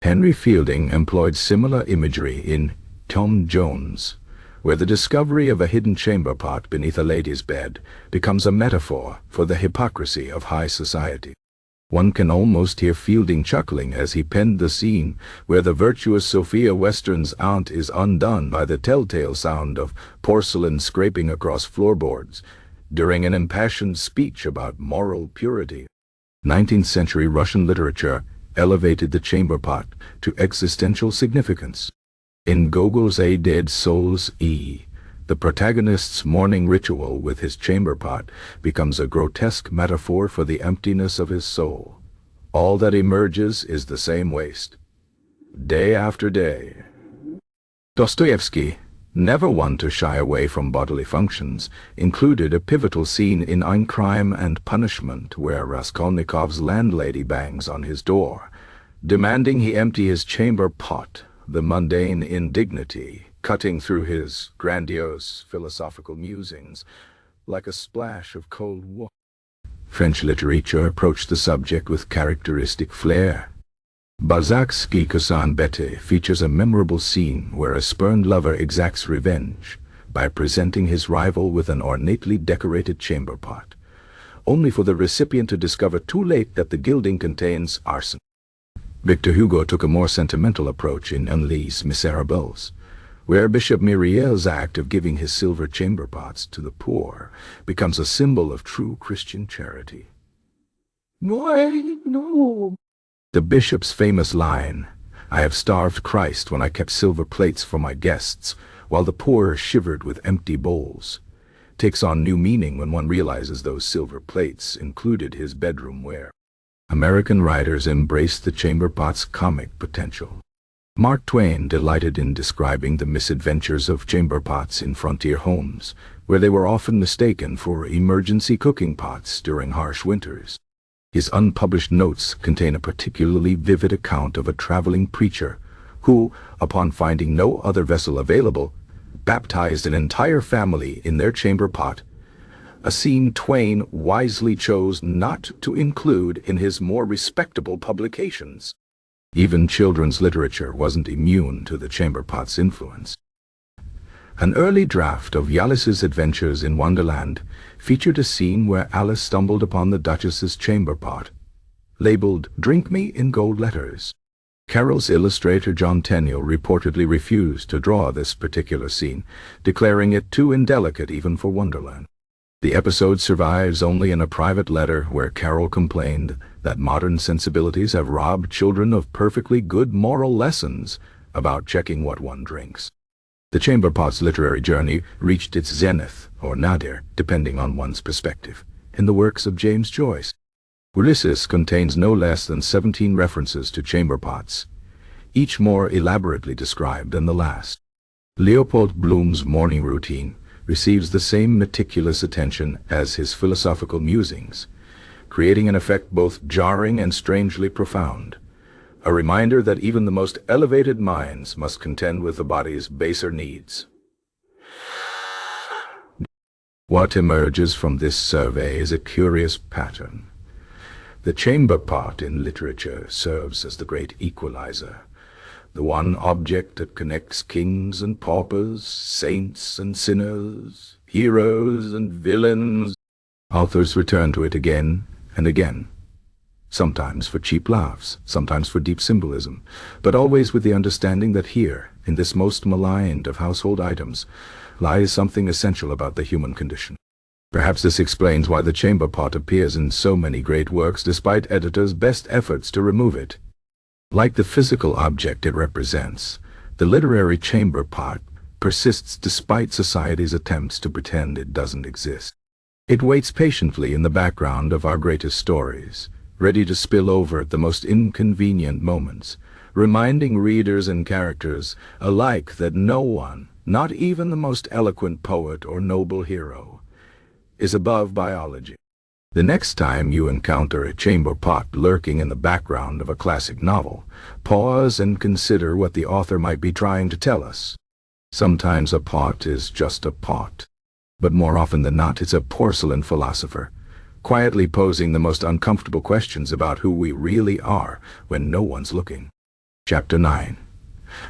Henry Fielding employed similar imagery in Tom Jones, where the discovery of a hidden chamber pot beneath a lady's bed becomes a metaphor for the hypocrisy of high society. One can almost hear Fielding chuckling as he penned the scene where the virtuous Sophia Western's aunt is undone by the telltale sound of porcelain scraping across floorboards during an impassioned speech about moral purity. 19th century Russian literature elevated the chamber pot to existential significance. In Gogol's A Dead Soul's E, the protagonist's morning ritual with his chamber pot becomes a grotesque metaphor for the emptiness of his soul. All that emerges is the same waste, day after day. Dostoevsky, never one to shy away from bodily functions, included a pivotal scene in Ein Crime and Punishment where Raskolnikov's landlady bangs on his door, demanding he empty his chamber pot, the mundane indignity cutting through his grandiose philosophical musings like a splash of cold water. French literature approached the subject with characteristic flair. Balzac's Guy Cassan Bette features a memorable scene where a spurned lover exacts revenge by presenting his rival with an ornately decorated chamber pot, only for the recipient to discover too late that the gilding contains arson. Victor Hugo took a more sentimental approach in Henri's Miserables, where Bishop Myriel's act of giving his silver chamber pots to the poor becomes a symbol of true Christian charity. No. The bishop's famous line, "I have starved Christ when I kept silver plates for my guests, while the poor shivered with empty bowls," takes on new meaning when one realizes those silver plates included his bedroom ware. American writers embraced the chamber pot's comic potential. Mark Twain delighted in describing the misadventures of chamber pots in frontier homes, where they were often mistaken for emergency cooking pots during harsh winters. His unpublished notes contain a particularly vivid account of a traveling preacher who, upon finding no other vessel available, baptized an entire family in their chamber pot, a scene Twain wisely chose not to include in his more respectable publications. Even children's literature wasn't immune to the chamber pot's influence. An early draft of Alice's Adventures in Wonderland featured a scene where Alice stumbled upon the Duchess's chamber pot, labeled "Drink Me" in gold letters. Carol's illustrator John Tenniel reportedly refused to draw this particular scene, declaring it too indelicate even for Wonderland. The episode survives only in a private letter where Carol complained that modern sensibilities have robbed children of perfectly good moral lessons about checking what one drinks. The chamber pot's literary journey reached its zenith, or nadir, depending on one's perspective, in the works of James Joyce. Ulysses contains no less than 17 references to chamber pots, each more elaborately described than the last. Leopold Bloom's morning routine receives the same meticulous attention as his philosophical musings, creating an effect both jarring and strangely profound, a reminder that even the most elevated minds must contend with the body's baser needs. What emerges from this survey is a curious pattern. The chamber pot in literature serves as the great equalizer, the one object that connects kings and paupers, saints and sinners, heroes and villains. Authors return to it again and again, sometimes for cheap laughs, sometimes for deep symbolism, but always with the understanding that here, in this most maligned of household items, lies something essential about the human condition. Perhaps this explains why the chamber pot appears in so many great works despite editors' best efforts to remove it. Like the physical object it represents, the literary chamber pot persists despite society's attempts to pretend it doesn't exist. It waits patiently in the background of our greatest stories, ready to spill over at the most inconvenient moments, reminding readers and characters alike that no one, not even the most eloquent poet or noble hero, is above biology. The next time you encounter a chamber pot lurking in the background of a classic novel, pause and consider what the author might be trying to tell us. Sometimes a pot is just a pot, but more often than not it's a porcelain philosopher, quietly posing the most uncomfortable questions about who we really are when no one's looking. Chapter 9.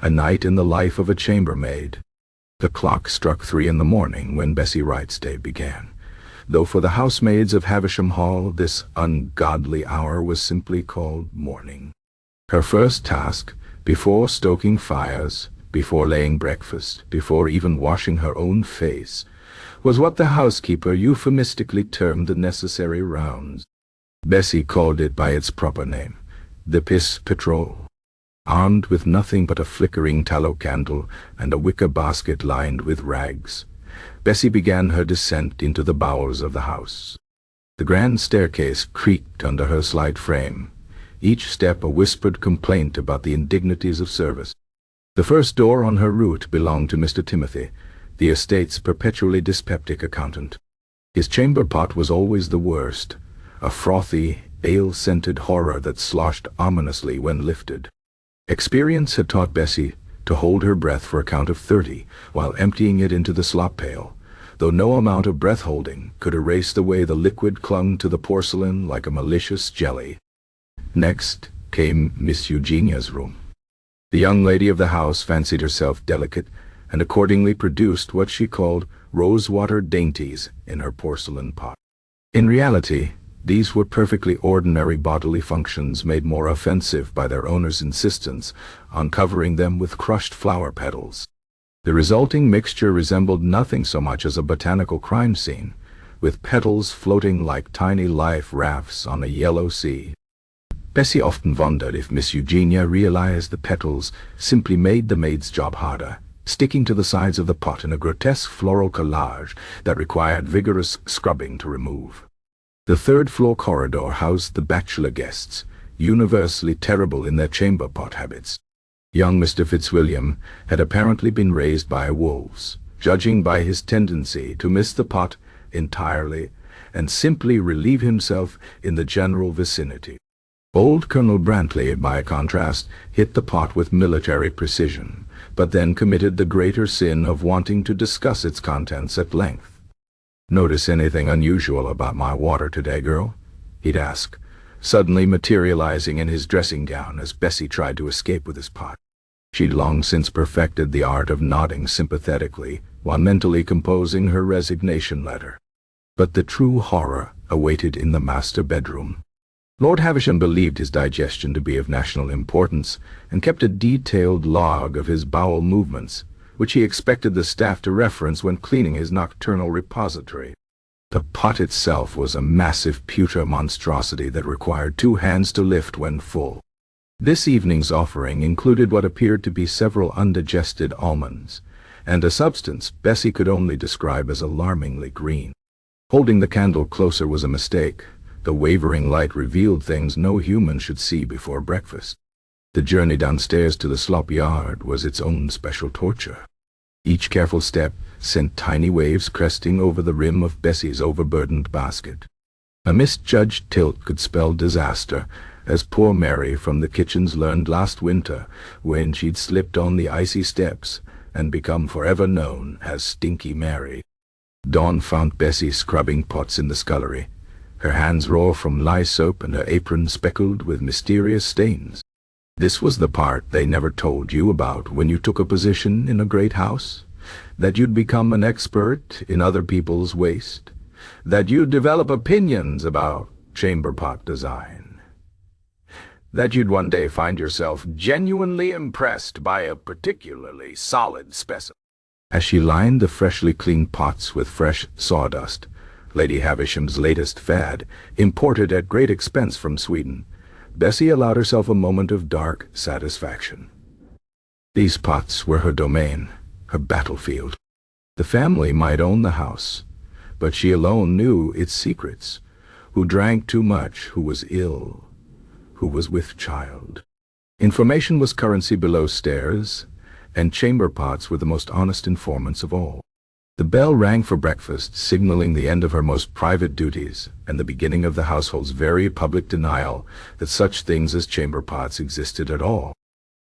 A Night in the Life of a Chambermaid. The clock struck 3 in the morning when Bessie Wright's day began, though for the housemaids of Havisham Hall this ungodly hour was simply called morning. Her first task, before stoking fires, before laying breakfast, before even washing her own face, was what the housekeeper euphemistically termed the necessary rounds. Bessie called it by its proper name, the piss patrol. Armed with nothing but a flickering tallow candle and a wicker basket lined with rags, Bessie began her descent into the bowels of the house. The grand staircase creaked under her slight frame, each step a whispered complaint about the indignities of service. The first door on her route belonged to Mr. Timothy, the estate's perpetually dyspeptic accountant. His chamber pot was always the worst, a frothy, ale-scented horror that sloshed ominously when lifted. Experience had taught Bessie to hold her breath for a count of 30 while emptying it into the slop pail, though no amount of breath-holding could erase the way the liquid clung to the porcelain like a malicious jelly. Next came Miss Eugenia's room. The young lady of the house fancied herself delicate, and accordingly produced what she called rosewater dainties in her porcelain pot. In reality, these were perfectly ordinary bodily functions made more offensive by their owner's insistence on covering them with crushed flower petals. The resulting mixture resembled nothing so much as a botanical crime scene, with petals floating like tiny life rafts on a yellow sea. Bessie often wondered if Miss Eugenia realized the petals simply made the maid's job harder, sticking to the sides of the pot in a grotesque floral collage that required vigorous scrubbing to remove. The third-floor corridor housed the bachelor guests, universally terrible in their chamber pot habits. Young Mr. Fitzwilliam had apparently been raised by wolves, judging by his tendency to miss the pot entirely and simply relieve himself in the general vicinity. Old Colonel Brantley, by contrast, hit the pot with military precision, but then committed the greater sin of wanting to discuss its contents at length. "Notice anything unusual about my water today, girl?" he'd ask, suddenly materializing in his dressing gown as Bessie tried to escape with his pot. She'd long since perfected the art of nodding sympathetically while mentally composing her resignation letter. But the true horror awaited in the master bedroom. Lord Havisham believed his digestion to be of national importance and kept a detailed log of his bowel movements, which he expected the staff to reference when cleaning his nocturnal repository. The pot itself was a massive pewter monstrosity that required 2 hands to lift when full. This evening's offering included what appeared to be several undigested almonds, and a substance Bessie could only describe as alarmingly green. Holding the candle closer was a mistake. The wavering light revealed things no human should see before breakfast. The journey downstairs to the slop yard was its own special torture. Each careful step sent tiny waves cresting over the rim of Bessie's overburdened basket. A misjudged tilt could spell disaster, as poor Mary from the kitchens learned last winter when she'd slipped on the icy steps and become forever known as Stinky Mary. Dawn found Bessie scrubbing pots in the scullery, her hands raw from lye soap and her apron speckled with mysterious stains. This was the part they never told you about when you took a position in a great house, that you'd become an expert in other people's waste, that you'd develop opinions about chamber pot design. that you'd one day find yourself genuinely impressed by a particularly solid specimen. As she lined the freshly cleaned pots with fresh sawdust, Lady Havisham's latest fad, imported at great expense from Sweden, Bessie allowed herself a moment of dark satisfaction. These pots were her domain, her battlefield. The family might own the house, but she alone knew its secrets. Who drank too much, who was ill, who was with child. Information was currency below stairs, and chamber pots were the most honest informants of all. The bell rang for breakfast, signaling the end of her most private duties and the beginning of the household's very public denial that such things as chamber pots existed at all.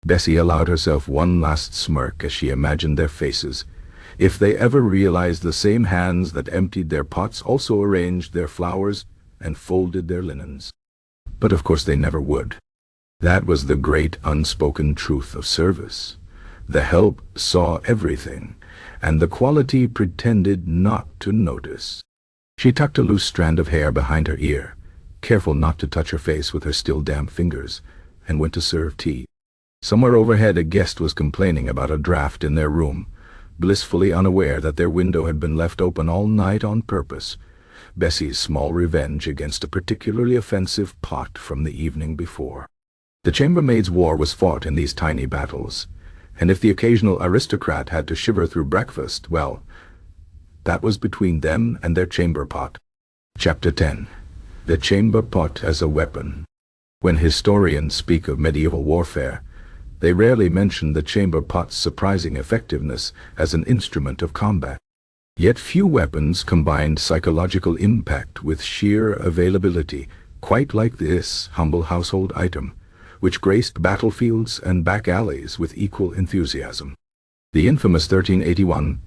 Bessie allowed herself one last smirk as she imagined their faces. If they ever realized the same hands that emptied their pots also arranged their flowers and folded their linens. But of course they never would. That was the great unspoken truth of service. The help saw everything, and the quality pretended not to notice. She tucked a loose strand of hair behind her ear, careful not to touch her face with her still damp fingers, and went to serve tea. Somewhere overhead a guest was complaining about a draft in their room, blissfully unaware that their window had been left open all night on purpose, Bessie's small revenge against a particularly offensive pot from the evening before. The chambermaid's war was fought in these tiny battles, and if the occasional aristocrat had to shiver through breakfast, well, that was between them and their chamber pot. Chapter 10. The Chamber Pot as a Weapon. When historians speak of medieval warfare, they rarely mention the chamber pot's surprising effectiveness as an instrument of combat. Yet few weapons combined psychological impact with sheer availability, quite like this humble household item, which graced battlefields and back alleys with equal enthusiasm. The infamous 1381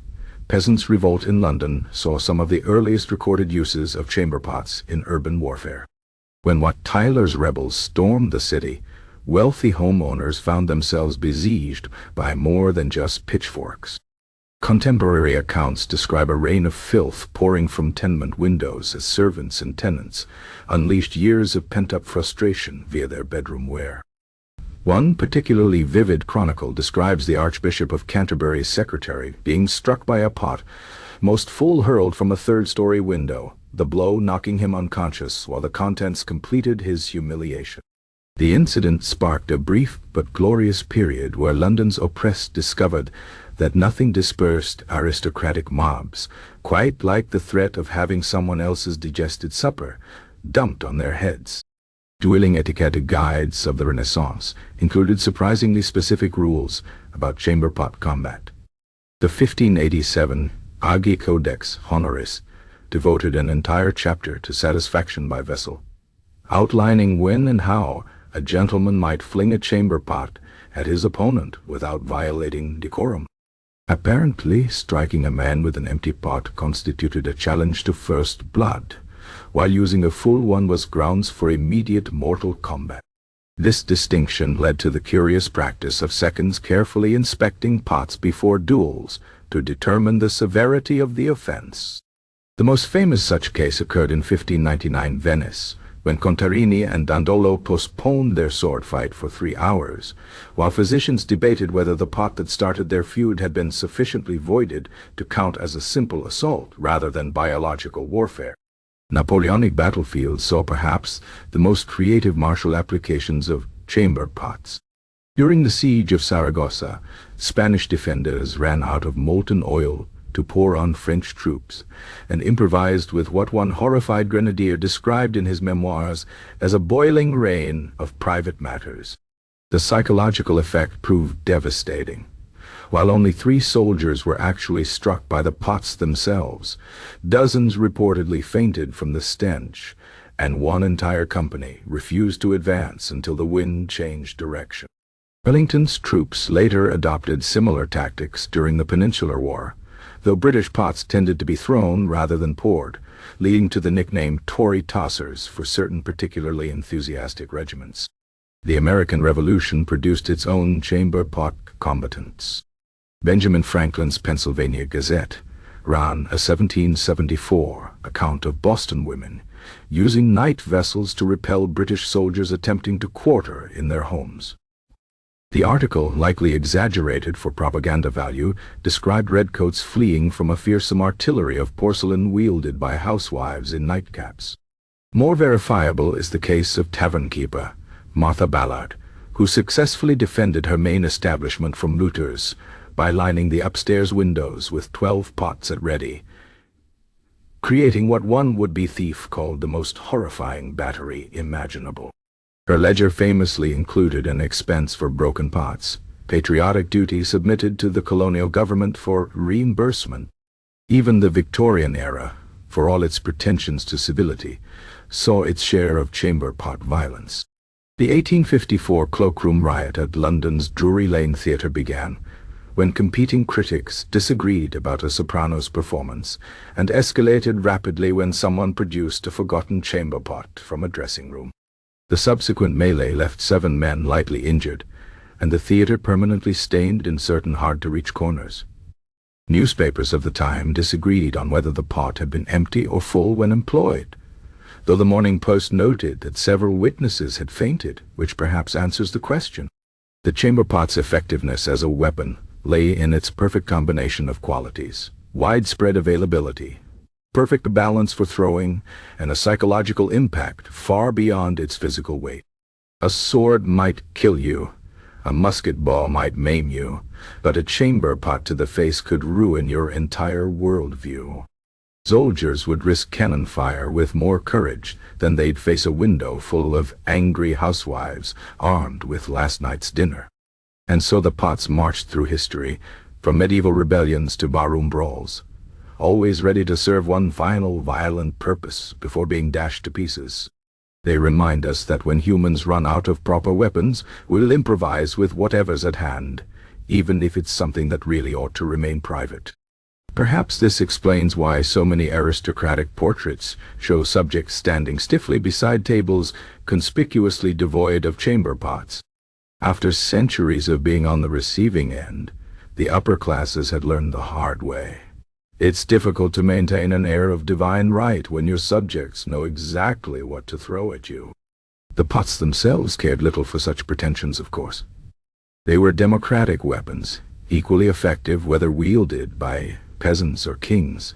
peasants' revolt in London saw some of the earliest recorded uses of chamber pots in urban warfare. When Wat Tyler's rebels stormed the city, wealthy homeowners found themselves besieged by more than just pitchforks. Contemporary accounts describe a rain of filth pouring from tenement windows as servants and tenants unleashed years of pent-up frustration via their bedroom wear. One particularly vivid chronicle describes the Archbishop of Canterbury's secretary being struck by a pot, most full hurled from a third-story window, the blow knocking him unconscious while the contents completed his humiliation. The incident sparked a brief but glorious period where London's oppressed discovered that nothing dispersed aristocratic mobs, quite like the threat of having someone else's digested supper dumped on their heads. Dueling etiquette guides of the Renaissance included surprisingly specific rules about chamber pot combat. The 1587 Agi Codex Honoris devoted an entire chapter to satisfaction by vessel, outlining when and how a gentleman might fling a chamber pot at his opponent without violating decorum. Apparently, striking a man with an empty pot constituted a challenge to first blood, while using a full one was grounds for immediate mortal combat. This distinction led to the curious practice of seconds carefully inspecting pots before duels to determine the severity of the offense. The most famous such case occurred in 1599 Venice, when Contarini and Dandolo postponed their sword fight for 3 hours, while physicians debated whether the pot that started their feud had been sufficiently voided to count as a simple assault rather than biological warfare. Napoleonic battlefields saw perhaps the most creative martial applications of chamber pots. During the siege of Saragossa, Spanish defenders ran out of molten oil to pour on French troops, and improvised with what one horrified grenadier described in his memoirs as a boiling rain of private matters. The psychological effect proved devastating. While only 3 soldiers were actually struck by the pots themselves, dozens reportedly fainted from the stench, and one entire company refused to advance until the wind changed direction. Wellington's troops later adopted similar tactics during the Peninsular War, though British pots tended to be thrown rather than poured, leading to the nickname Tory tossers for certain particularly enthusiastic regiments. The American Revolution produced its own chamber pot combatants. Benjamin Franklin's Pennsylvania Gazette ran a 1774 account of Boston women using night vessels to repel British soldiers attempting to quarter in their homes. The article, likely exaggerated for propaganda value, described redcoats fleeing from a fearsome artillery of porcelain wielded by housewives in nightcaps. More verifiable is the case of tavern keeper Martha Ballard, who successfully defended her main establishment from looters by lining the upstairs windows with 12 pots at ready, creating what one would-be thief called the most horrifying battery imaginable. Her ledger famously included an expense for broken pots, patriotic duty submitted to the colonial government for reimbursement. Even the Victorian era, for all its pretensions to civility, saw its share of chamber pot violence. The 1854 cloakroom riot at London's Drury Lane Theatre began when competing critics disagreed about a soprano's performance, and escalated rapidly when someone produced a forgotten chamber pot from a dressing room. The subsequent melee left 7 men lightly injured, and the theatre permanently stained in certain hard-to-reach corners. Newspapers of the time disagreed on whether the pot had been empty or full when employed, though the Morning Post noted that several witnesses had fainted, which perhaps answers the question. The chamber pot's effectiveness as a weapon lay in its perfect combination of qualities: widespread availability, perfect balance for throwing, and a psychological impact far beyond its physical weight. A sword might kill you, a musket ball might maim you, but a chamber pot to the face could ruin your entire worldview. Soldiers would risk cannon fire with more courage than they'd face a window full of angry housewives armed with last night's dinner. And so the pots marched through history, from medieval rebellions to barroom brawls, always ready to serve one final violent purpose before being dashed to pieces. They remind us that when humans run out of proper weapons, we'll improvise with whatever's at hand, even if it's something that really ought to remain private. Perhaps this explains why so many aristocratic portraits show subjects standing stiffly beside tables conspicuously devoid of chamber pots. After centuries of being on the receiving end, the upper classes had learned the hard way. It's difficult to maintain an air of divine right when your subjects know exactly what to throw at you. The pots themselves cared little for such pretensions, of course. They were democratic weapons, equally effective whether wielded by peasants or kings,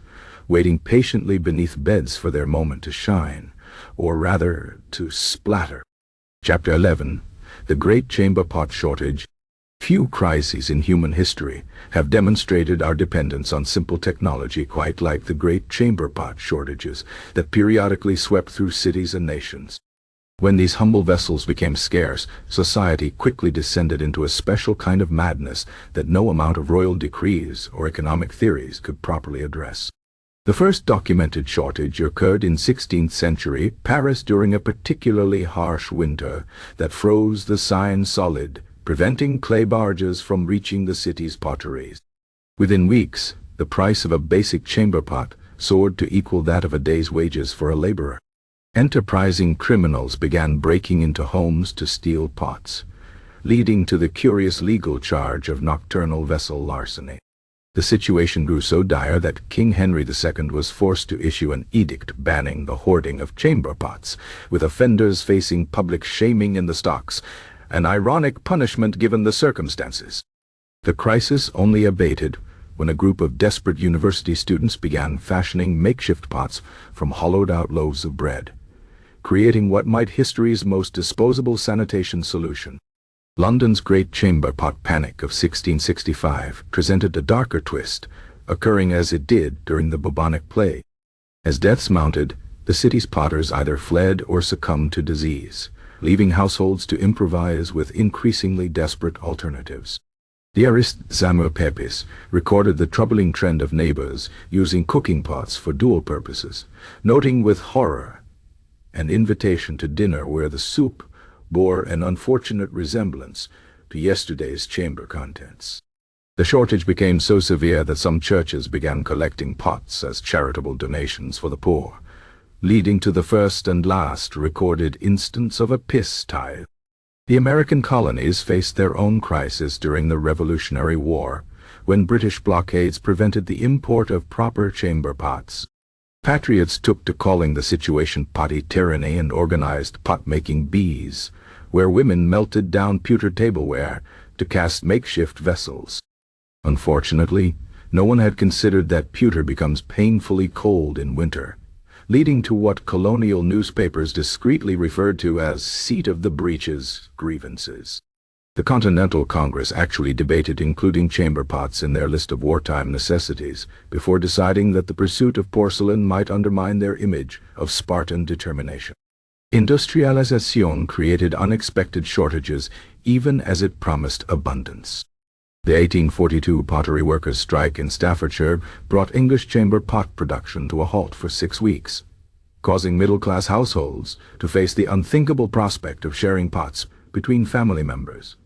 waiting patiently beneath beds for their moment to shine, or rather, to splatter. Chapter 11. The Great Chamber Pot Shortage. Few crises in human history have demonstrated our dependence on simple technology quite like the great chamber pot shortages that periodically swept through cities and nations. When these humble vessels became scarce, society quickly descended into a special kind of madness that no amount of royal decrees or economic theories could properly address. The first documented shortage occurred in 16th century Paris during a particularly harsh winter that froze the Seine solid, preventing clay barges from reaching the city's potteries. Within weeks, the price of a basic chamber pot soared to equal that of a day's wages for a laborer. Enterprising criminals began breaking into homes to steal pots, leading to the curious legal charge of nocturnal vessel larceny. The situation grew so dire that King Henry II was forced to issue an edict banning the hoarding of chamber pots, with offenders facing public shaming in the stocks, an ironic punishment given the circumstances. The crisis only abated when a group of desperate university students began fashioning makeshift pots from hollowed-out loaves of bread, creating what might history's most disposable sanitation solution. London's Great Chamber Pot Panic of 1665 presented a darker twist, occurring as it did during the bubonic plague. As deaths mounted, the city's potters either fled or succumbed to disease, leaving households to improvise with increasingly desperate alternatives. Diarist Samuel Pepys recorded the troubling trend of neighbors using cooking pots for dual purposes, noting with horror an invitation to dinner where the soup bore an unfortunate resemblance to yesterday's chamber contents. The shortage became so severe that some churches began collecting pots as charitable donations for the poor, leading to the first and last recorded instance of a piss tithe. The American colonies faced their own crisis during the Revolutionary War, when British blockades prevented the import of proper chamber pots. Patriots took to calling the situation potty tyranny and organized pot-making bees, where women melted down pewter tableware to cast makeshift vessels. Unfortunately, no one had considered that pewter becomes painfully cold in winter, leading to what colonial newspapers discreetly referred to as seat of the breeches grievances. The Continental Congress actually debated including chamber pots in their list of wartime necessities before deciding that the pursuit of porcelain might undermine their image of Spartan determination. Industrialization created unexpected shortages even as it promised abundance. The 1842 pottery workers' strike in Staffordshire brought English chamber pot production to a halt for 6 weeks, causing middle-class households to face the unthinkable prospect of sharing pots between family members.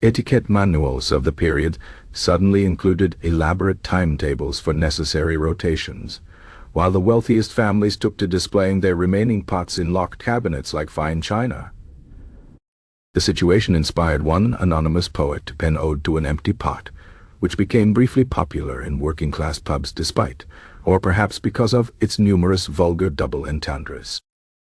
Etiquette manuals of the period suddenly included elaborate timetables for necessary rotations, while the wealthiest families took to displaying their remaining pots in locked cabinets like fine china. The situation inspired one anonymous poet to pen ode to an empty pot, which became briefly popular in working-class pubs despite, or perhaps because of, its numerous vulgar double entendres.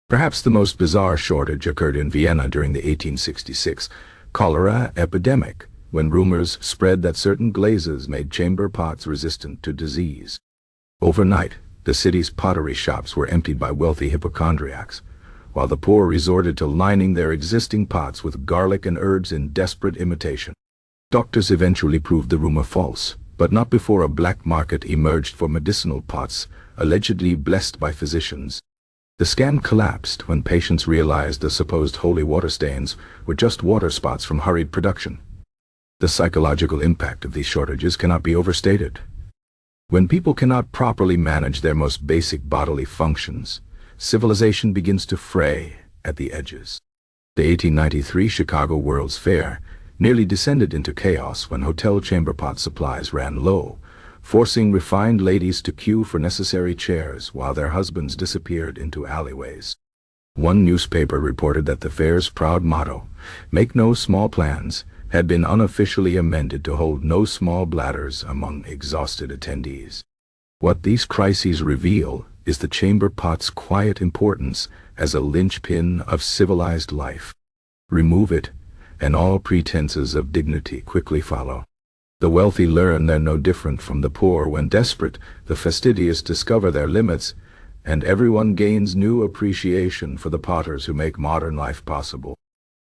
Perhaps the most bizarre shortage occurred in Vienna during the 1866 cholera epidemic, when rumors spread that certain glazes made chamber pots resistant to disease. Overnight, the city's pottery shops were emptied by wealthy hypochondriacs, while the poor resorted to lining their existing pots with garlic and herbs in desperate imitation. Doctors eventually proved the rumor false, but not before a black market emerged for medicinal pots, allegedly blessed by physicians. The scam collapsed when patients realized the supposed holy water stains were just water spots from hurried production. The psychological impact of these shortages cannot be overstated. When people cannot properly manage their most basic bodily functions, civilization begins to fray at the edges. The 1893 Chicago World's Fair nearly descended into chaos when hotel chamber pot supplies ran low, forcing refined ladies to queue for necessary chairs while their husbands disappeared into alleyways. One newspaper reported that the fair's proud motto, "Make no small plans," had been unofficially amended to hold no small bladders among exhausted attendees. What these crises reveal is the chamber pot's quiet importance as a linchpin of civilized life. Remove it, and all pretenses of dignity quickly follow. The wealthy learn they're no different from the poor when desperate, the fastidious discover their limits, and everyone gains new appreciation for the potters who make modern life possible.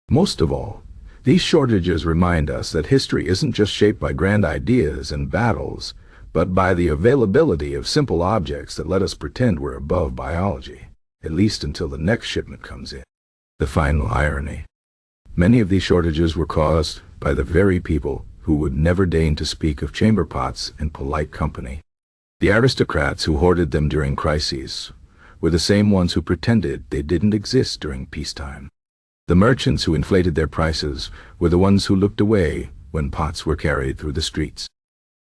Most of all, these shortages remind us that history isn't just shaped by grand ideas and battles, but by the availability of simple objects that let us pretend we're above biology, at least until the next shipment comes in. The final irony. Many of these shortages were caused by the very people who would never deign to speak of chamber pots in polite company. The aristocrats who hoarded them during crises were the same ones who pretended they didn't exist during peacetime. The merchants who inflated their prices were the ones who looked away when pots were carried through the streets.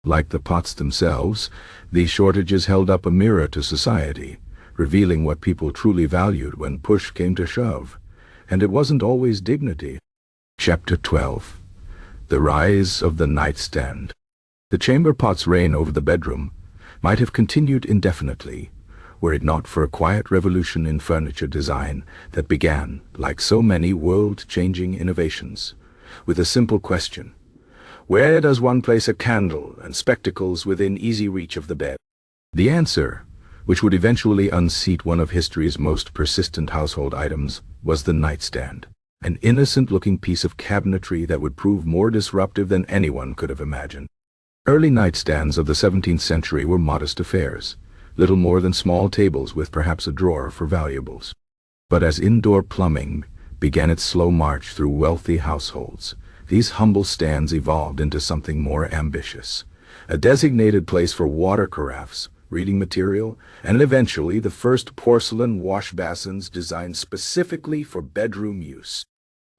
Like the pots themselves, these shortages held up a mirror to society, revealing what people truly valued when push came to shove. And it wasn't always dignity. Chapter 12. The Rise of the Nightstand. The chamber pot's reign over the bedroom might have continued indefinitely, were it not for a quiet revolution in furniture design that began, like so many world-changing innovations, with a simple question: where does one place a candle and spectacles within easy reach of the bed? The answer, which would eventually unseat one of history's most persistent household items, was the nightstand, an innocent-looking piece of cabinetry that would prove more disruptive than anyone could have imagined. Early nightstands of the 17th century were modest affairs, little more than small tables with perhaps a drawer for valuables. But as indoor plumbing began its slow march through wealthy households, these humble stands evolved into something more ambitious, a designated place for water carafes, reading material, and eventually the first porcelain wash basins designed specifically for bedroom use.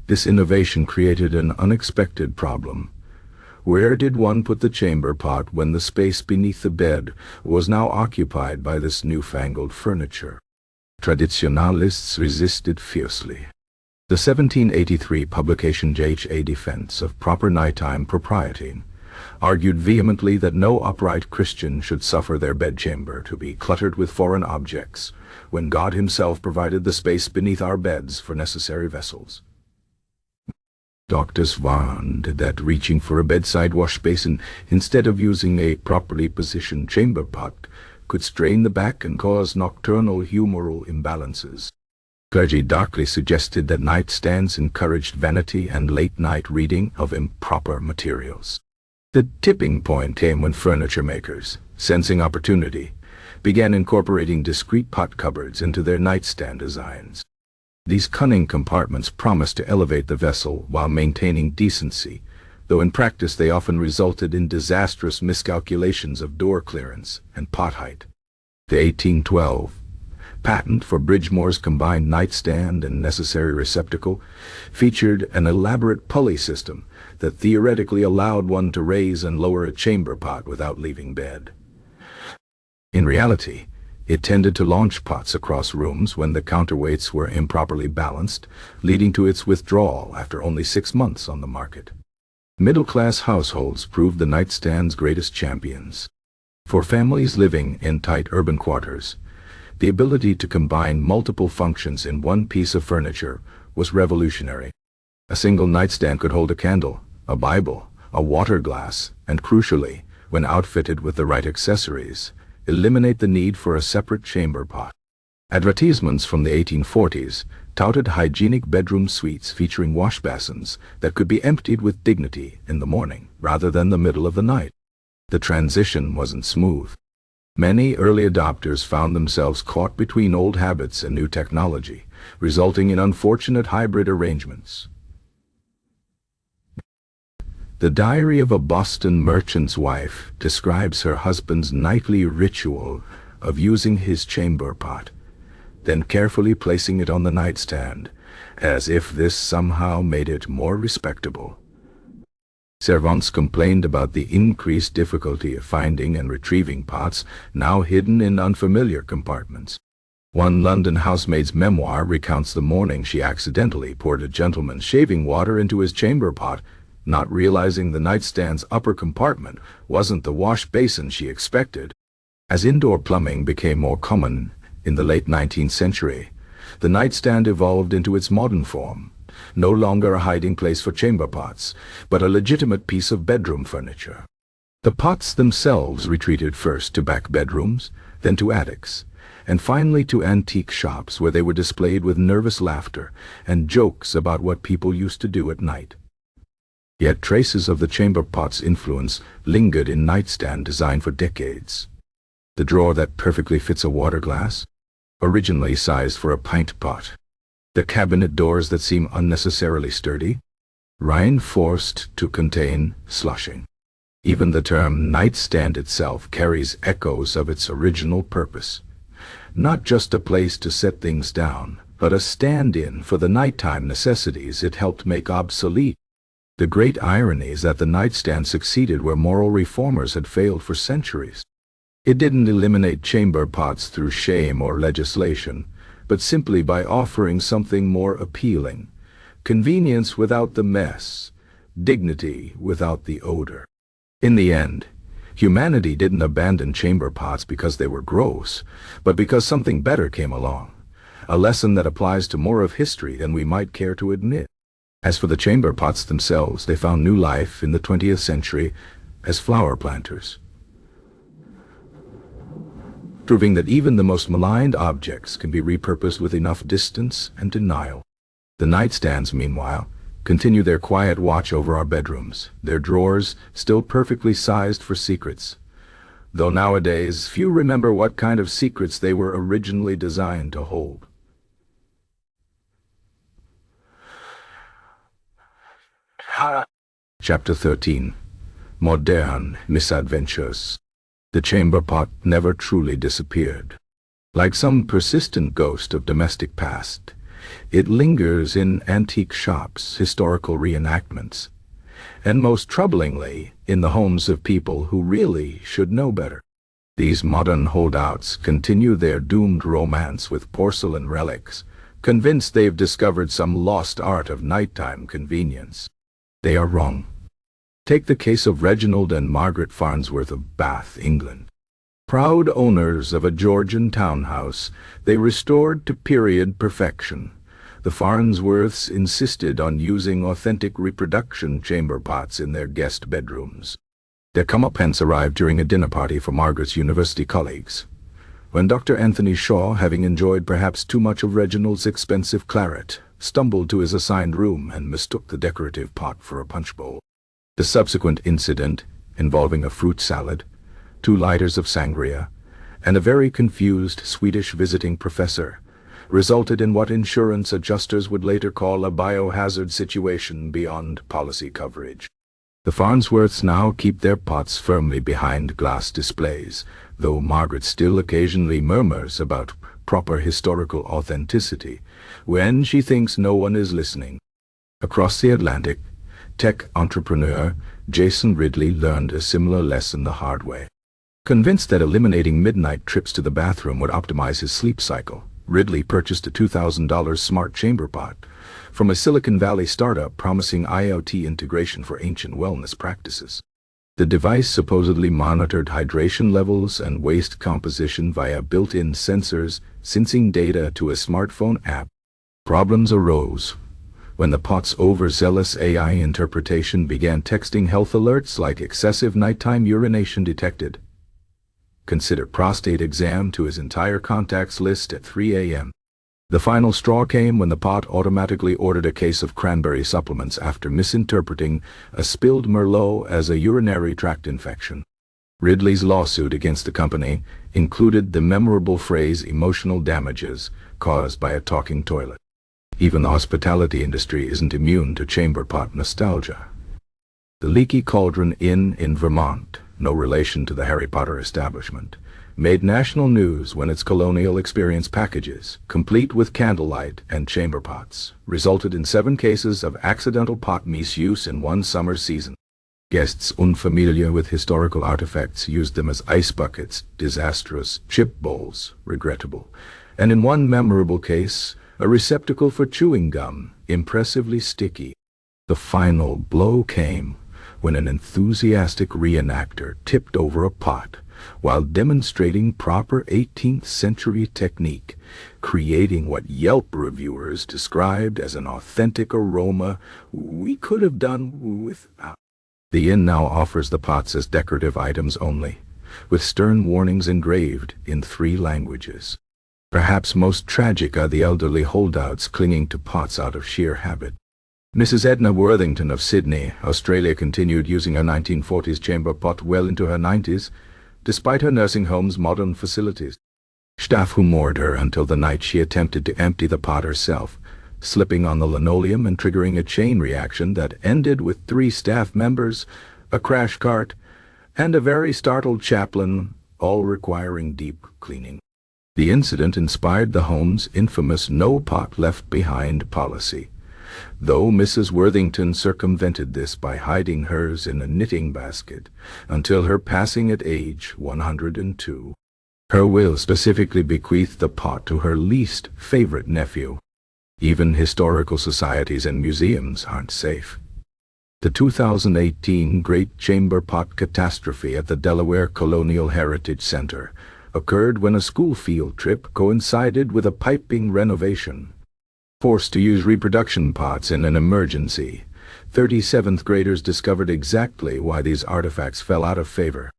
This innovation created an unexpected problem. Where did one put the chamber pot when the space beneath the bed was now occupied by this newfangled furniture? Traditionalists resisted fiercely. The 1783 publication J.H.A. Defense of Proper Nighttime Propriety argued vehemently that no upright Christian should suffer their bedchamber to be cluttered with foreign objects, when God himself provided the space beneath our beds for necessary vessels. Doctors warned that reaching for a bedside wash basin instead of using a properly positioned chamber pot could strain the back and cause nocturnal humoral imbalances. Clergy darkly suggested that nightstands encouraged vanity and late-night reading of improper materials. The tipping point came when furniture makers, sensing opportunity, began incorporating discrete pot cupboards into their nightstand designs. These cunning compartments promised to elevate the vessel while maintaining decency, though in practice they often resulted in disastrous miscalculations of door clearance and pot height. The 1812 patent for Bridgemore's combined nightstand and necessary receptacle featured an elaborate pulley system that theoretically allowed one to raise and lower a chamber pot without leaving bed. In reality, it tended to launch pots across rooms when the counterweights were improperly balanced, leading to its withdrawal after only 6 months on the market. Middle-class households proved the nightstand's greatest champions. For families living in tight urban quarters, the ability to combine multiple functions in one piece of furniture was revolutionary. A single nightstand could hold a candle, a Bible, a water glass, and crucially, when outfitted with the right accessories, eliminate the need for a separate chamber pot. Advertisements from the 1840s touted hygienic bedroom suites featuring wash basins that could be emptied with dignity in the morning rather than the middle of the night. The transition wasn't smooth. Many early adopters found themselves caught between old habits and new technology, resulting in unfortunate hybrid arrangements. The Diary of a Boston Merchant's Wife describes her husband's nightly ritual of using his chamber pot, then carefully placing it on the nightstand, as if this somehow made it more respectable. Servants complained about the increased difficulty of finding and retrieving pots now hidden in unfamiliar compartments. One London housemaid's memoir recounts the morning she accidentally poured a gentleman's shaving water into his chamber pot, not realizing the nightstand's upper compartment wasn't the wash basin she expected. As indoor plumbing became more common in the late 19th century, the nightstand evolved into its modern form, no longer a hiding place for chamber pots, but a legitimate piece of bedroom furniture. The pots themselves retreated first to back bedrooms, then to attics, and finally to antique shops where they were displayed with nervous laughter and jokes about what people used to do at night. Yet traces of the chamber pot's influence lingered in nightstand design for decades. The drawer that perfectly fits a water glass, originally sized for a pint pot. The cabinet doors that seem unnecessarily sturdy, reinforced to contain sloshing. Even the term nightstand itself carries echoes of its original purpose. Not just a place to set things down, but a stand-in for the nighttime necessities it helped make obsolete. The great irony is that the nightstand succeeded where moral reformers had failed for centuries. It didn't eliminate chamber pots through shame or legislation, but simply by offering something more appealing: convenience without the mess, dignity without the odor. In the end, humanity didn't abandon chamber pots because they were gross, but because something better came along, a lesson that applies to more of history than we might care to admit. As for the chamber pots themselves, they found new life in the 20th century as flower planters, proving that even the most maligned objects can be repurposed with enough distance and denial. The nightstands, meanwhile, continue their quiet watch over our bedrooms, their drawers still perfectly sized for secrets, though nowadays few remember what kind of secrets they were originally designed to hold. Chapter 13. Modern Misadventures. The chamber pot never truly disappeared. Like some persistent ghost of domestic past, it lingers in antique shops, historical reenactments, and most troublingly, in the homes of people who really should know better. These modern holdouts continue their doomed romance with porcelain relics, convinced they've discovered some lost art of nighttime convenience. They are wrong. Take the case of Reginald and Margaret Farnsworth of Bath, England. Proud owners of a Georgian townhouse, they restored to period perfection. The Farnsworths insisted on using authentic reproduction chamber pots in their guest bedrooms. Their comeuppance arrived during a dinner party for Margaret's university colleagues. When Dr. Anthony Shaw, having enjoyed perhaps too much of Reginald's expensive claret, stumbled to his assigned room and mistook the decorative pot for a punch bowl. The subsequent incident, involving a fruit salad, 2 liters of sangria, and a very confused Swedish visiting professor, resulted in what insurance adjusters would later call a biohazard situation beyond policy coverage. The Farnsworths now keep their pots firmly behind glass displays, though Margaret still occasionally murmurs about proper historical authenticity when she thinks no one is listening. Across the Atlantic, tech entrepreneur Jason Ridley learned a similar lesson the hard way. Convinced that eliminating midnight trips to the bathroom would optimize his sleep cycle, Ridley purchased a $2,000 smart chamber pot from a Silicon Valley startup promising IoT integration for ancient wellness practices. The device supposedly monitored hydration levels and waste composition via built-in sensors, syncing data to a smartphone app. Problems arose when the pot's overzealous AI interpretation began texting health alerts like excessive nighttime urination detected. Consider prostate exam to his entire contacts list at 3 a.m. The final straw came when the pot automatically ordered a case of cranberry supplements after misinterpreting a spilled Merlot as a urinary tract infection. Ridley's lawsuit against the company included the memorable phrase emotional damages caused by a talking toilet. Even the hospitality industry isn't immune to chamber pot nostalgia. The Leaky Cauldron Inn in Vermont, no relation to the Harry Potter establishment, made national news when its colonial experience packages, complete with candlelight and chamber pots, resulted in 7 cases of accidental pot misuse in one summer season. Guests unfamiliar with historical artifacts used them as ice buckets, disastrous, chip bowls, regrettable, and in one memorable case, a receptacle for chewing gum, impressively sticky. The final blow came when an enthusiastic reenactor tipped over a pot while demonstrating proper 18th century technique, creating what Yelp reviewers described as an authentic aroma we could have done without. The inn now offers the pots as decorative items only, with stern warnings engraved in 3 languages. Perhaps most tragic are the elderly holdouts clinging to pots out of sheer habit. Mrs. Edna Worthington of Sydney, Australia continued using her 1940s chamber pot well into her 90s, despite her nursing home's modern facilities. Staff humored her until the night she attempted to empty the pot herself, slipping on the linoleum and triggering a chain reaction that ended with 3 staff members, a crash cart, and a very startled chaplain, all requiring deep cleaning. The incident inspired the home's infamous no pot left behind policy, though Mrs. Worthington circumvented this by hiding hers in a knitting basket until her passing at age 102. Her will specifically bequeathed the pot to her least favorite nephew. Even historical societies and museums aren't safe. The 2018 Great Chamber Pot Catastrophe at the Delaware Colonial Heritage Center occurred when a school field trip coincided with a piping renovation. Forced to use reproduction pots in an emergency, 37th graders discovered exactly why these artifacts fell out of favor.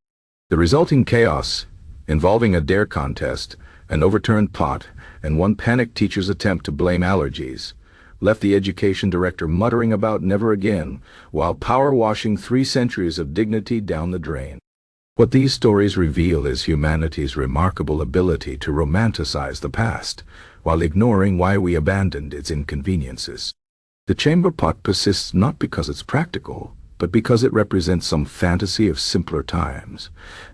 The resulting chaos, involving a dare contest, an overturned pot, and one panicked teacher's attempt to blame allergies, left the education director muttering about never again while power washing 3 centuries of dignity down the drain. What these stories reveal is humanity's remarkable ability to romanticize the past while ignoring why we abandoned its inconveniences. The chamber pot persists not because it's practical, but because it represents some fantasy of simpler times.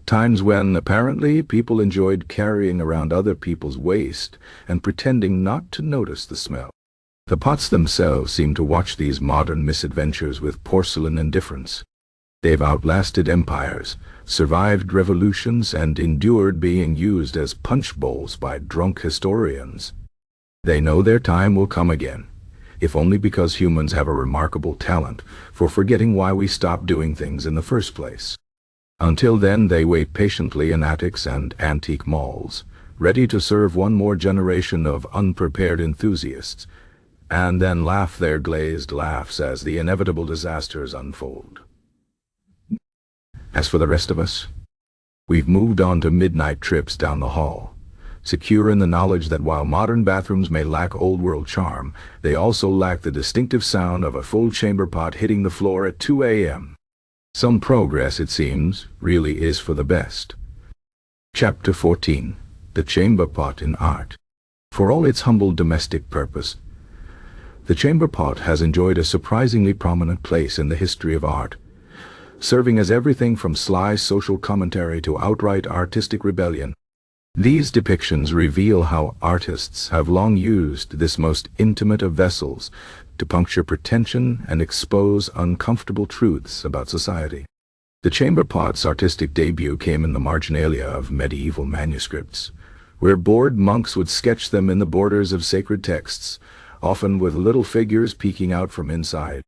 Times when, apparently, people enjoyed carrying around other people's waste and pretending not to notice the smell. The pots themselves seem to watch these modern misadventures with porcelain indifference. They've outlasted empires, survived revolutions, and endured being used as punch bowls by drunk historians. They know their time will come again, if only because humans have a remarkable talent for forgetting why we stopped doing things in the first place. Until then, they wait patiently in attics and antique malls, ready to serve one more generation of unprepared enthusiasts, and then laugh their glazed laughs as the inevitable disasters unfold. As for the rest of us, we've moved on to midnight trips down the hall, secure in the knowledge that while modern bathrooms may lack old-world charm, they also lack the distinctive sound of a full chamber pot hitting the floor at 2 a.m. Some progress, it seems, really is for the best. Chapter 14. The Chamber Pot in Art. For all its humble domestic purpose, the chamber pot has enjoyed a surprisingly prominent place in the history of art, serving as everything from sly social commentary to outright artistic rebellion. These depictions reveal how artists have long used this most intimate of vessels to puncture pretension and expose uncomfortable truths about society. The chamber pot's artistic debut came in the marginalia of medieval manuscripts, where bored monks would sketch them in the borders of sacred texts, often with little figures peeking out from inside.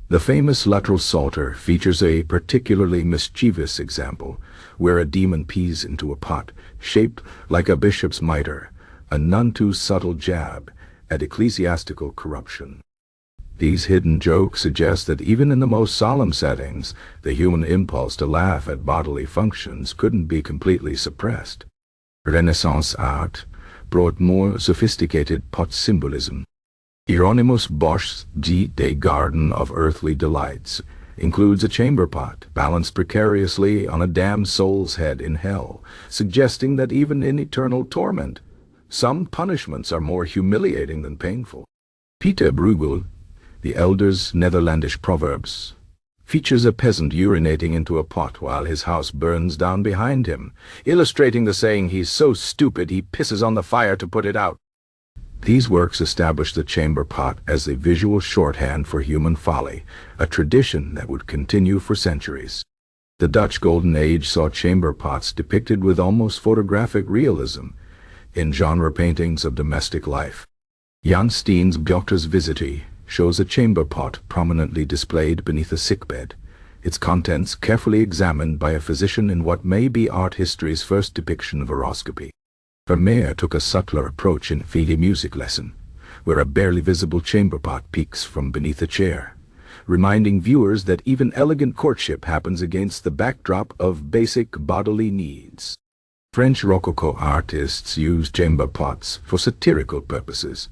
The famous Lateral Psalter features a particularly mischievous example, where a demon pees into a pot, shaped like a bishop's mitre, a none too subtle jab at ecclesiastical corruption. These hidden jokes suggest that even in the most solemn settings, the human impulse to laugh at bodily functions couldn't be completely suppressed. Renaissance art brought more sophisticated pot symbolism. Hieronymus Bosch's The Garden of Earthly Delights includes a chamber pot balanced precariously on a damned soul's head in hell, suggesting that even in eternal torment, some punishments are more humiliating than painful. Peter Bruegel, the Elder's Netherlandish Proverbs, features a peasant urinating into a pot while his house burns down behind him, illustrating the saying, "He's so stupid he pisses on the fire to put it out." These works establish the chamber pot as the visual shorthand for human folly, a tradition that would continue for centuries. The Dutch Golden Age saw chamber pots depicted with almost photographic realism in genre paintings of domestic life. Jan Steen's Doctor's Visite shows a chamber pot prominently displayed beneath a sickbed, its contents carefully examined by a physician in what may be art history's first depiction of horoscopy. Vermeer took a subtler approach in Fede Music Lesson, where a barely visible chamber pot peeks from beneath a chair, reminding viewers that even elegant courtship happens against the backdrop of basic bodily needs. French Rococo artists used chamber pots for satirical purposes.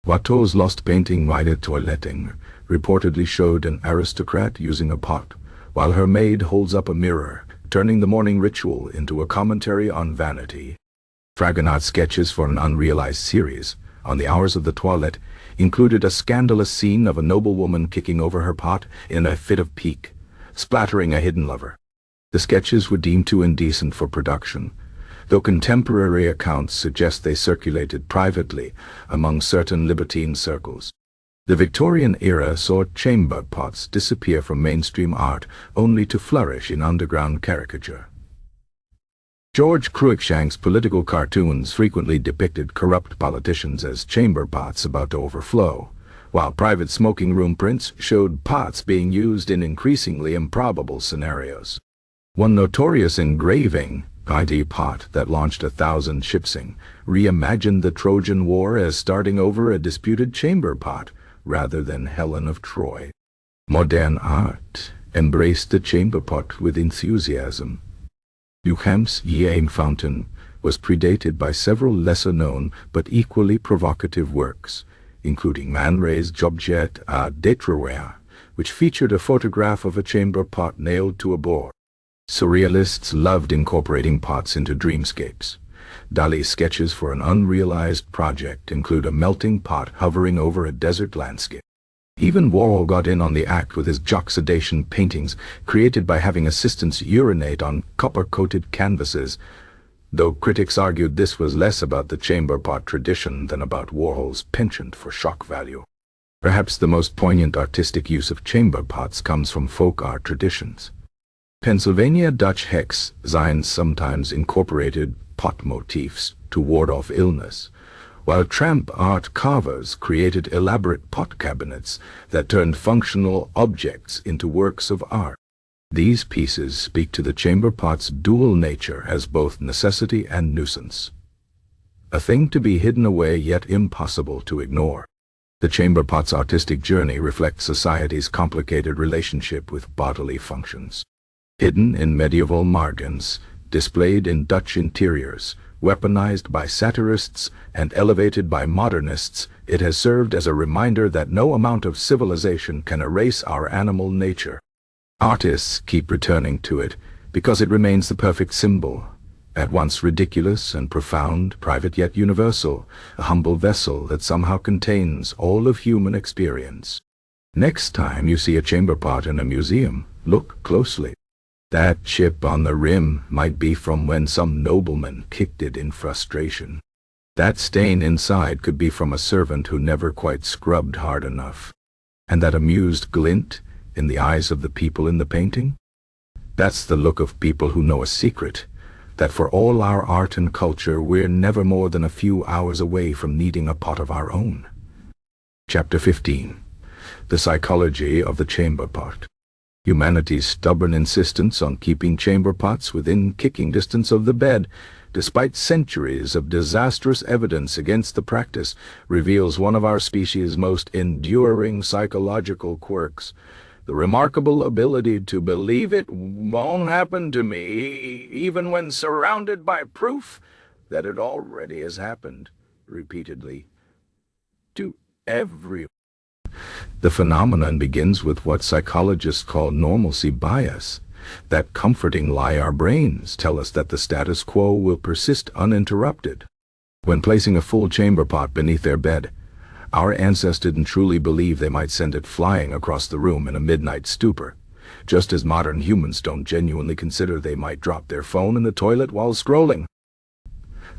Watteau's lost painting Weide Toiletting reportedly showed an aristocrat using a pot, while her maid holds up a mirror, turning the morning ritual into a commentary on vanity. Fragonard's sketches for an unrealized series, On the Hours of the Toilette, included a scandalous scene of a noblewoman kicking over her pot in a fit of pique, splattering a hidden lover. The sketches were deemed too indecent for production, though contemporary accounts suggest they circulated privately among certain libertine circles. The Victorian era saw chamber pots disappear from mainstream art only to flourish in underground caricature. George Cruikshank's political cartoons frequently depicted corrupt politicians as chamber pots about to overflow, while private smoking room prints showed pots being used in increasingly improbable scenarios. One notorious engraving, ID Pot, that launched 1,000 shipsing, reimagined the Trojan War as starting over a disputed chamber pot rather than Helen of Troy. Modern art embraced the chamber pot with enthusiasm. Duchamp's Yame Fountain was predated by several lesser-known but equally provocative works, including Man Ray's Objet à détruire, which featured a photograph of a chamber pot nailed to a board. Surrealists loved incorporating pots into dreamscapes. Dali's sketches for an unrealized project include a melting pot hovering over a desert landscape. Even Warhol got in on the act with his jock-sedation paintings, created by having assistants urinate on copper-coated canvases, though critics argued this was less about the chamber pot tradition than about Warhol's penchant for shock value. Perhaps the most poignant artistic use of chamber pots comes from folk art traditions. Pennsylvania Dutch hex signs sometimes incorporated pot motifs to ward off illness, while tramp art carvers created elaborate pot cabinets that turned functional objects into works of art. These pieces speak to the chamber pot's dual nature as both necessity and nuisance. A thing to be hidden away yet impossible to ignore. The chamber pot's artistic journey reflects society's complicated relationship with bodily functions. Hidden in medieval margins, displayed in Dutch interiors, weaponized by satirists and elevated by modernists, it has served as a reminder that no amount of civilization can erase our animal nature. Artists keep returning to it because it remains the perfect symbol, at once ridiculous and profound, private yet universal, a humble vessel that somehow contains all of human experience. Next time you see a chamber pot in a museum, look closely. That chip on the rim might be from when some nobleman kicked it in frustration. That stain inside could be from a servant who never quite scrubbed hard enough. And that amused glint in the eyes of the people in the painting? That's the look of people who know a secret, that for all our art and culture we're never more than a few hours away from needing a pot of our own. Chapter 15. The Psychology of the Chamber Pot. Humanity's stubborn insistence on keeping chamber pots within kicking distance of the bed, despite centuries of disastrous evidence against the practice, reveals one of our species' most enduring psychological quirks: the remarkable ability to believe it won't happen to me, even when surrounded by proof that it already has happened, repeatedly, to everyone. The phenomenon begins with what psychologists call normalcy bias, that comforting lie our brains tell us that the status quo will persist uninterrupted. When placing a full chamber pot beneath their bed, our ancestors didn't truly believe they might send it flying across the room in a midnight stupor, just as modern humans don't genuinely consider they might drop their phone in the toilet while scrolling.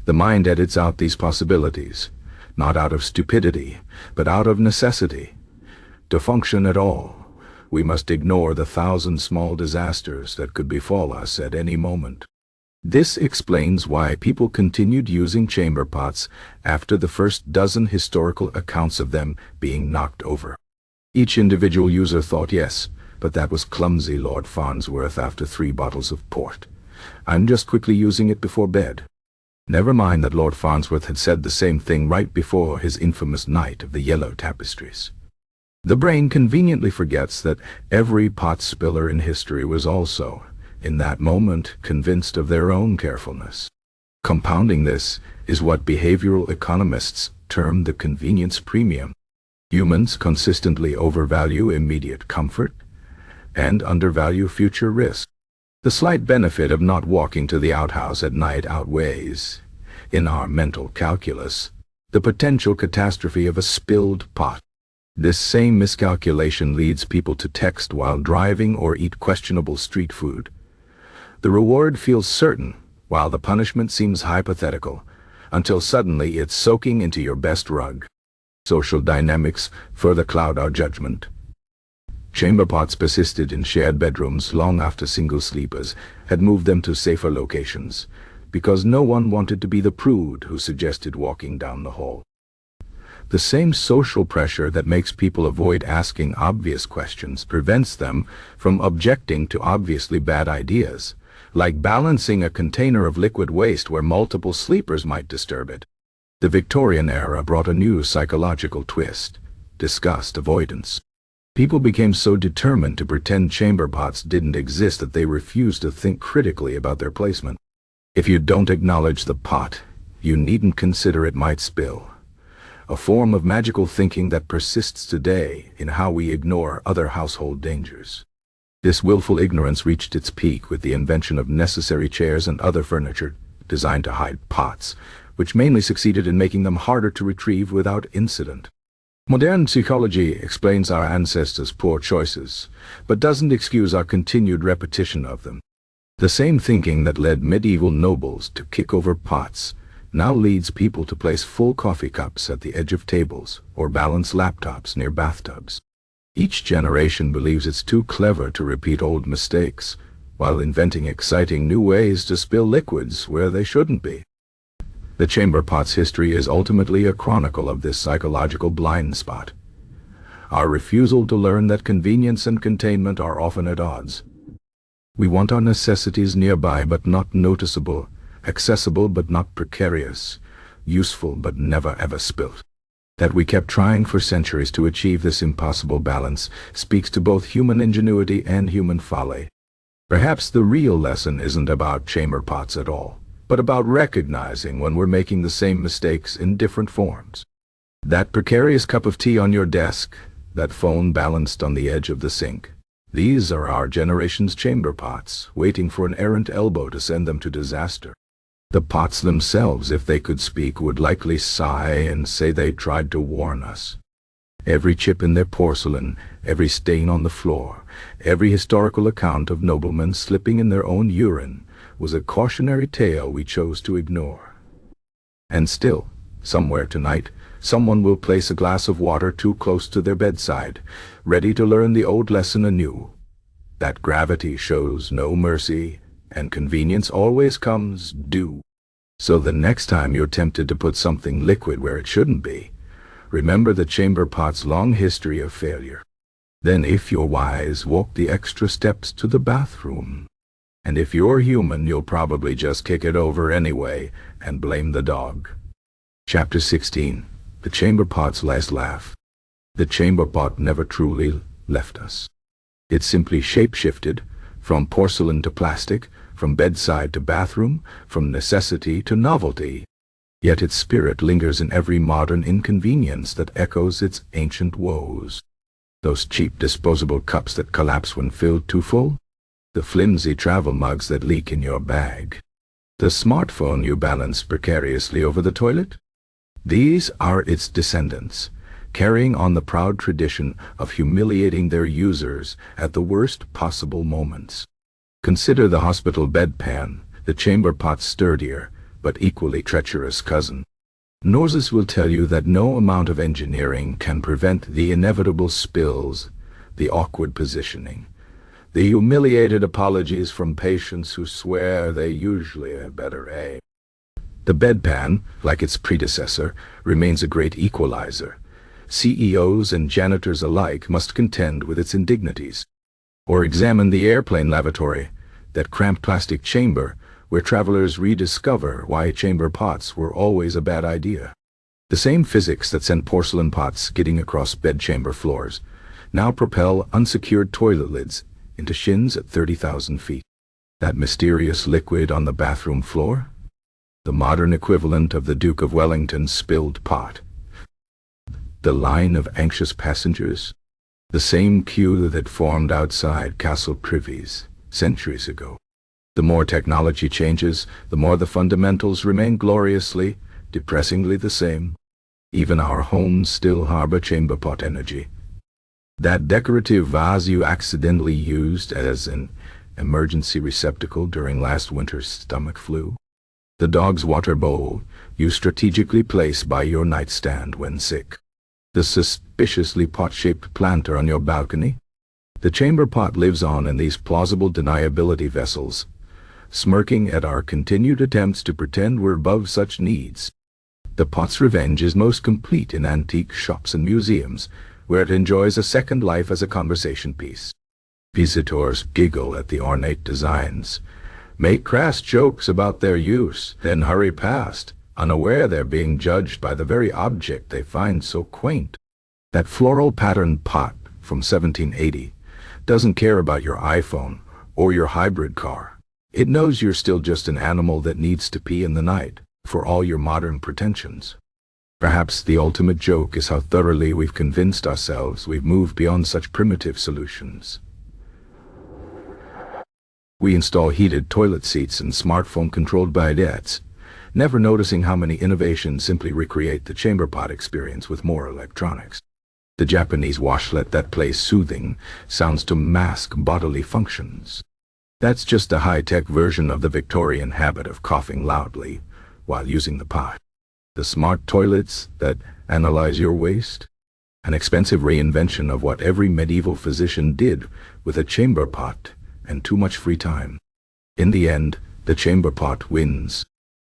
The mind edits out these possibilities, not out of stupidity, but out of necessity. To function at all, we must ignore the 1,000 small disasters that could befall us at any moment. This explains why people continued using chamber pots after the first dozen historical accounts of them being knocked over. Each individual user thought, yes, but that was clumsy, Lord Farnsworth, after 3 bottles of port. I'm just quickly using it before bed. Never mind that Lord Farnsworth had said the same thing right before his infamous night of the yellow tapestries. The brain conveniently forgets that every pot spiller in history was also, in that moment, convinced of their own carefulness. Compounding this is what behavioral economists term the convenience premium. Humans consistently overvalue immediate comfort and undervalue future risk. The slight benefit of not walking to the outhouse at night outweighs, in our mental calculus, the potential catastrophe of a spilled pot. This same miscalculation leads people to text while driving or eat questionable street food. The reward feels certain, while the punishment seems hypothetical, until suddenly it's soaking into your best rug. Social dynamics further cloud our judgment. Chamber pots persisted in shared bedrooms long after single sleepers had moved them to safer locations, because no one wanted to be the prude who suggested walking down the hall. The same social pressure that makes people avoid asking obvious questions prevents them from objecting to obviously bad ideas, like balancing a container of liquid waste where multiple sleepers might disturb it. The Victorian era brought a new psychological twist: disgust avoidance. People became so determined to pretend chamber pots didn't exist that they refused to think critically about their placement. If you don't acknowledge the pot, you needn't consider it might spill. A form of magical thinking that persists today in how we ignore other household dangers. This willful ignorance reached its peak with the invention of necessary chairs and other furniture designed to hide pots, which mainly succeeded in making them harder to retrieve without incident. Modern psychology explains our ancestors' poor choices, but doesn't excuse our continued repetition of them. The same thinking that led medieval nobles to kick over pots now leads people to place full coffee cups at the edge of tables or balance laptops near bathtubs. Each generation believes it's too clever to repeat old mistakes, while inventing exciting new ways to spill liquids where they shouldn't be. The chamber pot's history is ultimately a chronicle of this psychological blind spot. Our refusal to learn that convenience and containment are often at odds. We want our necessities nearby but not noticeable, accessible but not precarious, useful but never ever spilt. That we kept trying for centuries to achieve this impossible balance speaks to both human ingenuity and human folly. Perhaps the real lesson isn't about chamber pots at all, but about recognizing when we're making the same mistakes in different forms. That precarious cup of tea on your desk, that phone balanced on the edge of the sink. These are our generation's chamber pots, waiting for an errant elbow to send them to disaster. The pots themselves, if they could speak, would likely sigh and say they tried to warn us. Every chip in their porcelain, every stain on the floor, every historical account of noblemen slipping in their own urine was a cautionary tale we chose to ignore. And still, somewhere tonight, someone will place a glass of water too close to their bedside, ready to learn the old lesson anew. That gravity shows no mercy, and convenience always comes due. So the next time you're tempted to put something liquid where it shouldn't be, remember the chamber pot's long history of failure. Then, if you're wise, walk the extra steps to the bathroom. And if you're human, you'll probably just kick it over anyway and blame the dog. Chapter 16. The chamber pot's last laugh. The chamber pot never truly left us. It simply shape-shifted, from porcelain to plastic, from bedside to bathroom, from necessity to novelty. Yet its spirit lingers in every modern inconvenience that echoes its ancient woes. Those cheap disposable cups that collapse when filled too full, the flimsy travel mugs that leak in your bag, the smartphone you balance precariously over the toilet. These are its descendants, carrying on the proud tradition of humiliating their users at the worst possible moments. Consider the hospital bedpan, the chamber pot's sturdier, but equally treacherous cousin. Nurses will tell you that no amount of engineering can prevent the inevitable spills, the awkward positioning, the humiliated apologies from patients who swear they usually have better aim. The bedpan, like its predecessor, remains a great equalizer. CEOs and janitors alike must contend with its indignities. Or examine the airplane lavatory, that cramped plastic chamber where travelers rediscover why chamber pots were always a bad idea. The same physics that sent porcelain pots skidding across bedchamber floors now propel unsecured toilet lids into shins at 30,000 feet. That mysterious liquid on the bathroom floor? The modern equivalent of the Duke of Wellington's spilled pot. The line of anxious passengers? The same queue that formed outside castle privies centuries ago. The more technology changes, the more the fundamentals remain gloriously, depressingly the same. Even our homes still harbor chamber pot energy. That decorative vase you accidentally used as an emergency receptacle during last winter's stomach flu. The dog's water bowl you strategically place by your nightstand when sick. The suspiciously pot-shaped planter on your balcony. The chamber pot lives on in these plausible deniability vessels, smirking at our continued attempts to pretend we're above such needs. The pot's revenge is most complete in antique shops and museums, where it enjoys a second life as a conversation piece. Visitors giggle at the ornate designs, make crass jokes about their use, then hurry past, unaware they're being judged by the very object they find so quaint. That floral-patterned pot from 1780 doesn't care about your iPhone or your hybrid car. It knows you're still just an animal that needs to pee in the night, for all your modern pretensions. Perhaps the ultimate joke is how thoroughly we've convinced ourselves we've moved beyond such primitive solutions. We install heated toilet seats and smartphone-controlled bidets, never noticing how many innovations simply recreate the chamber pot experience with more electronics. The Japanese washlet that plays soothing sounds to mask bodily functions. That's just a high-tech version of the Victorian habit of coughing loudly while using the pot. The smart toilets that analyze your waste? An expensive reinvention of what every medieval physician did with a chamber pot and too much free time. In the end, the chamber pot wins.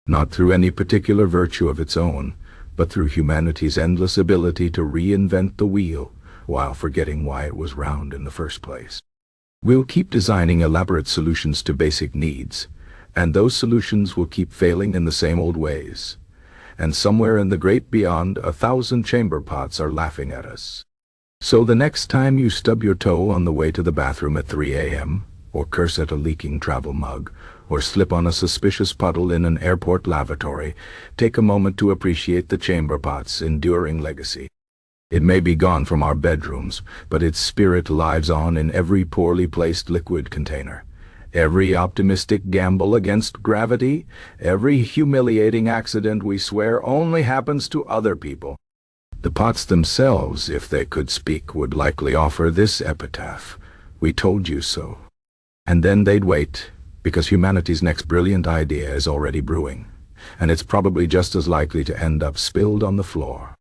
not through any particular virtue of its own, but through humanity's endless ability to reinvent the wheel while forgetting why it was round in the first place. We'll keep designing elaborate solutions to basic needs, and those solutions will keep failing in the same old ways. And somewhere in the great beyond, 1,000 chamber pots are laughing at us. So the next time you stub your toe on the way to the bathroom at 3 a.m., or curse at a leaking travel mug, or slip on a suspicious puddle in an airport lavatory, take a moment to appreciate the chamber pot's enduring legacy. It may be gone from our bedrooms, but its spirit lives on in every poorly placed liquid container, every optimistic gamble against gravity, every humiliating accident we swear only happens to other people. The pots themselves, if they could speak, would likely offer this epitaph: "We told you so." And then they'd wait, because humanity's next brilliant idea is already brewing, and it's probably just as likely to end up spilled on the floor.